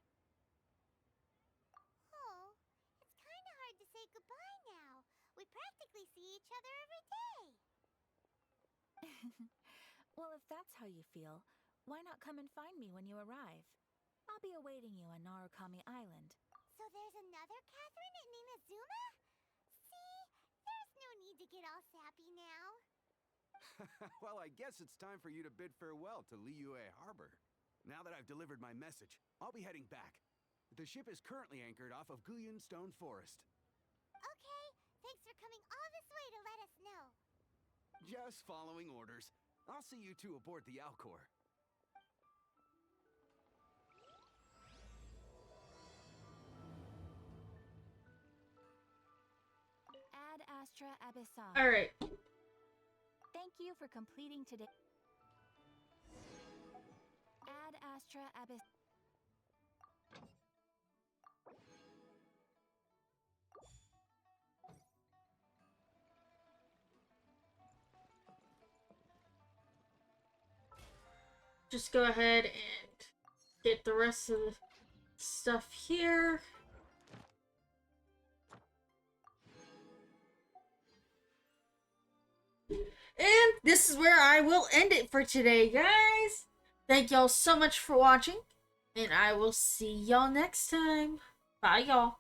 Oh, it's kinda hard to say goodbye now. We practically see each other every day. Well, if that's how you feel, why not come and find me when you arrive? I'll be awaiting you on Narukami Island. So there's another Catherine in Inazuma? See? There's no need to get all sappy now. Well, I guess it's time for you to bid farewell to Liyue Harbor. Now that I've delivered my message, I'll be heading back. The ship is currently anchored off of Guyan Stone Forest. Okay, thanks for coming all this way to let us know. Just following orders. I'll see you two aboard the Alcor. Ad Astra Abyssal. Alright. Thank you for completing today. Ad Astra Abyss. Just go ahead and get the rest of the stuff here. And this is where I will end it for today, guys. Thank y'all so much for watching, and I will see y'all next time. Bye, y'all.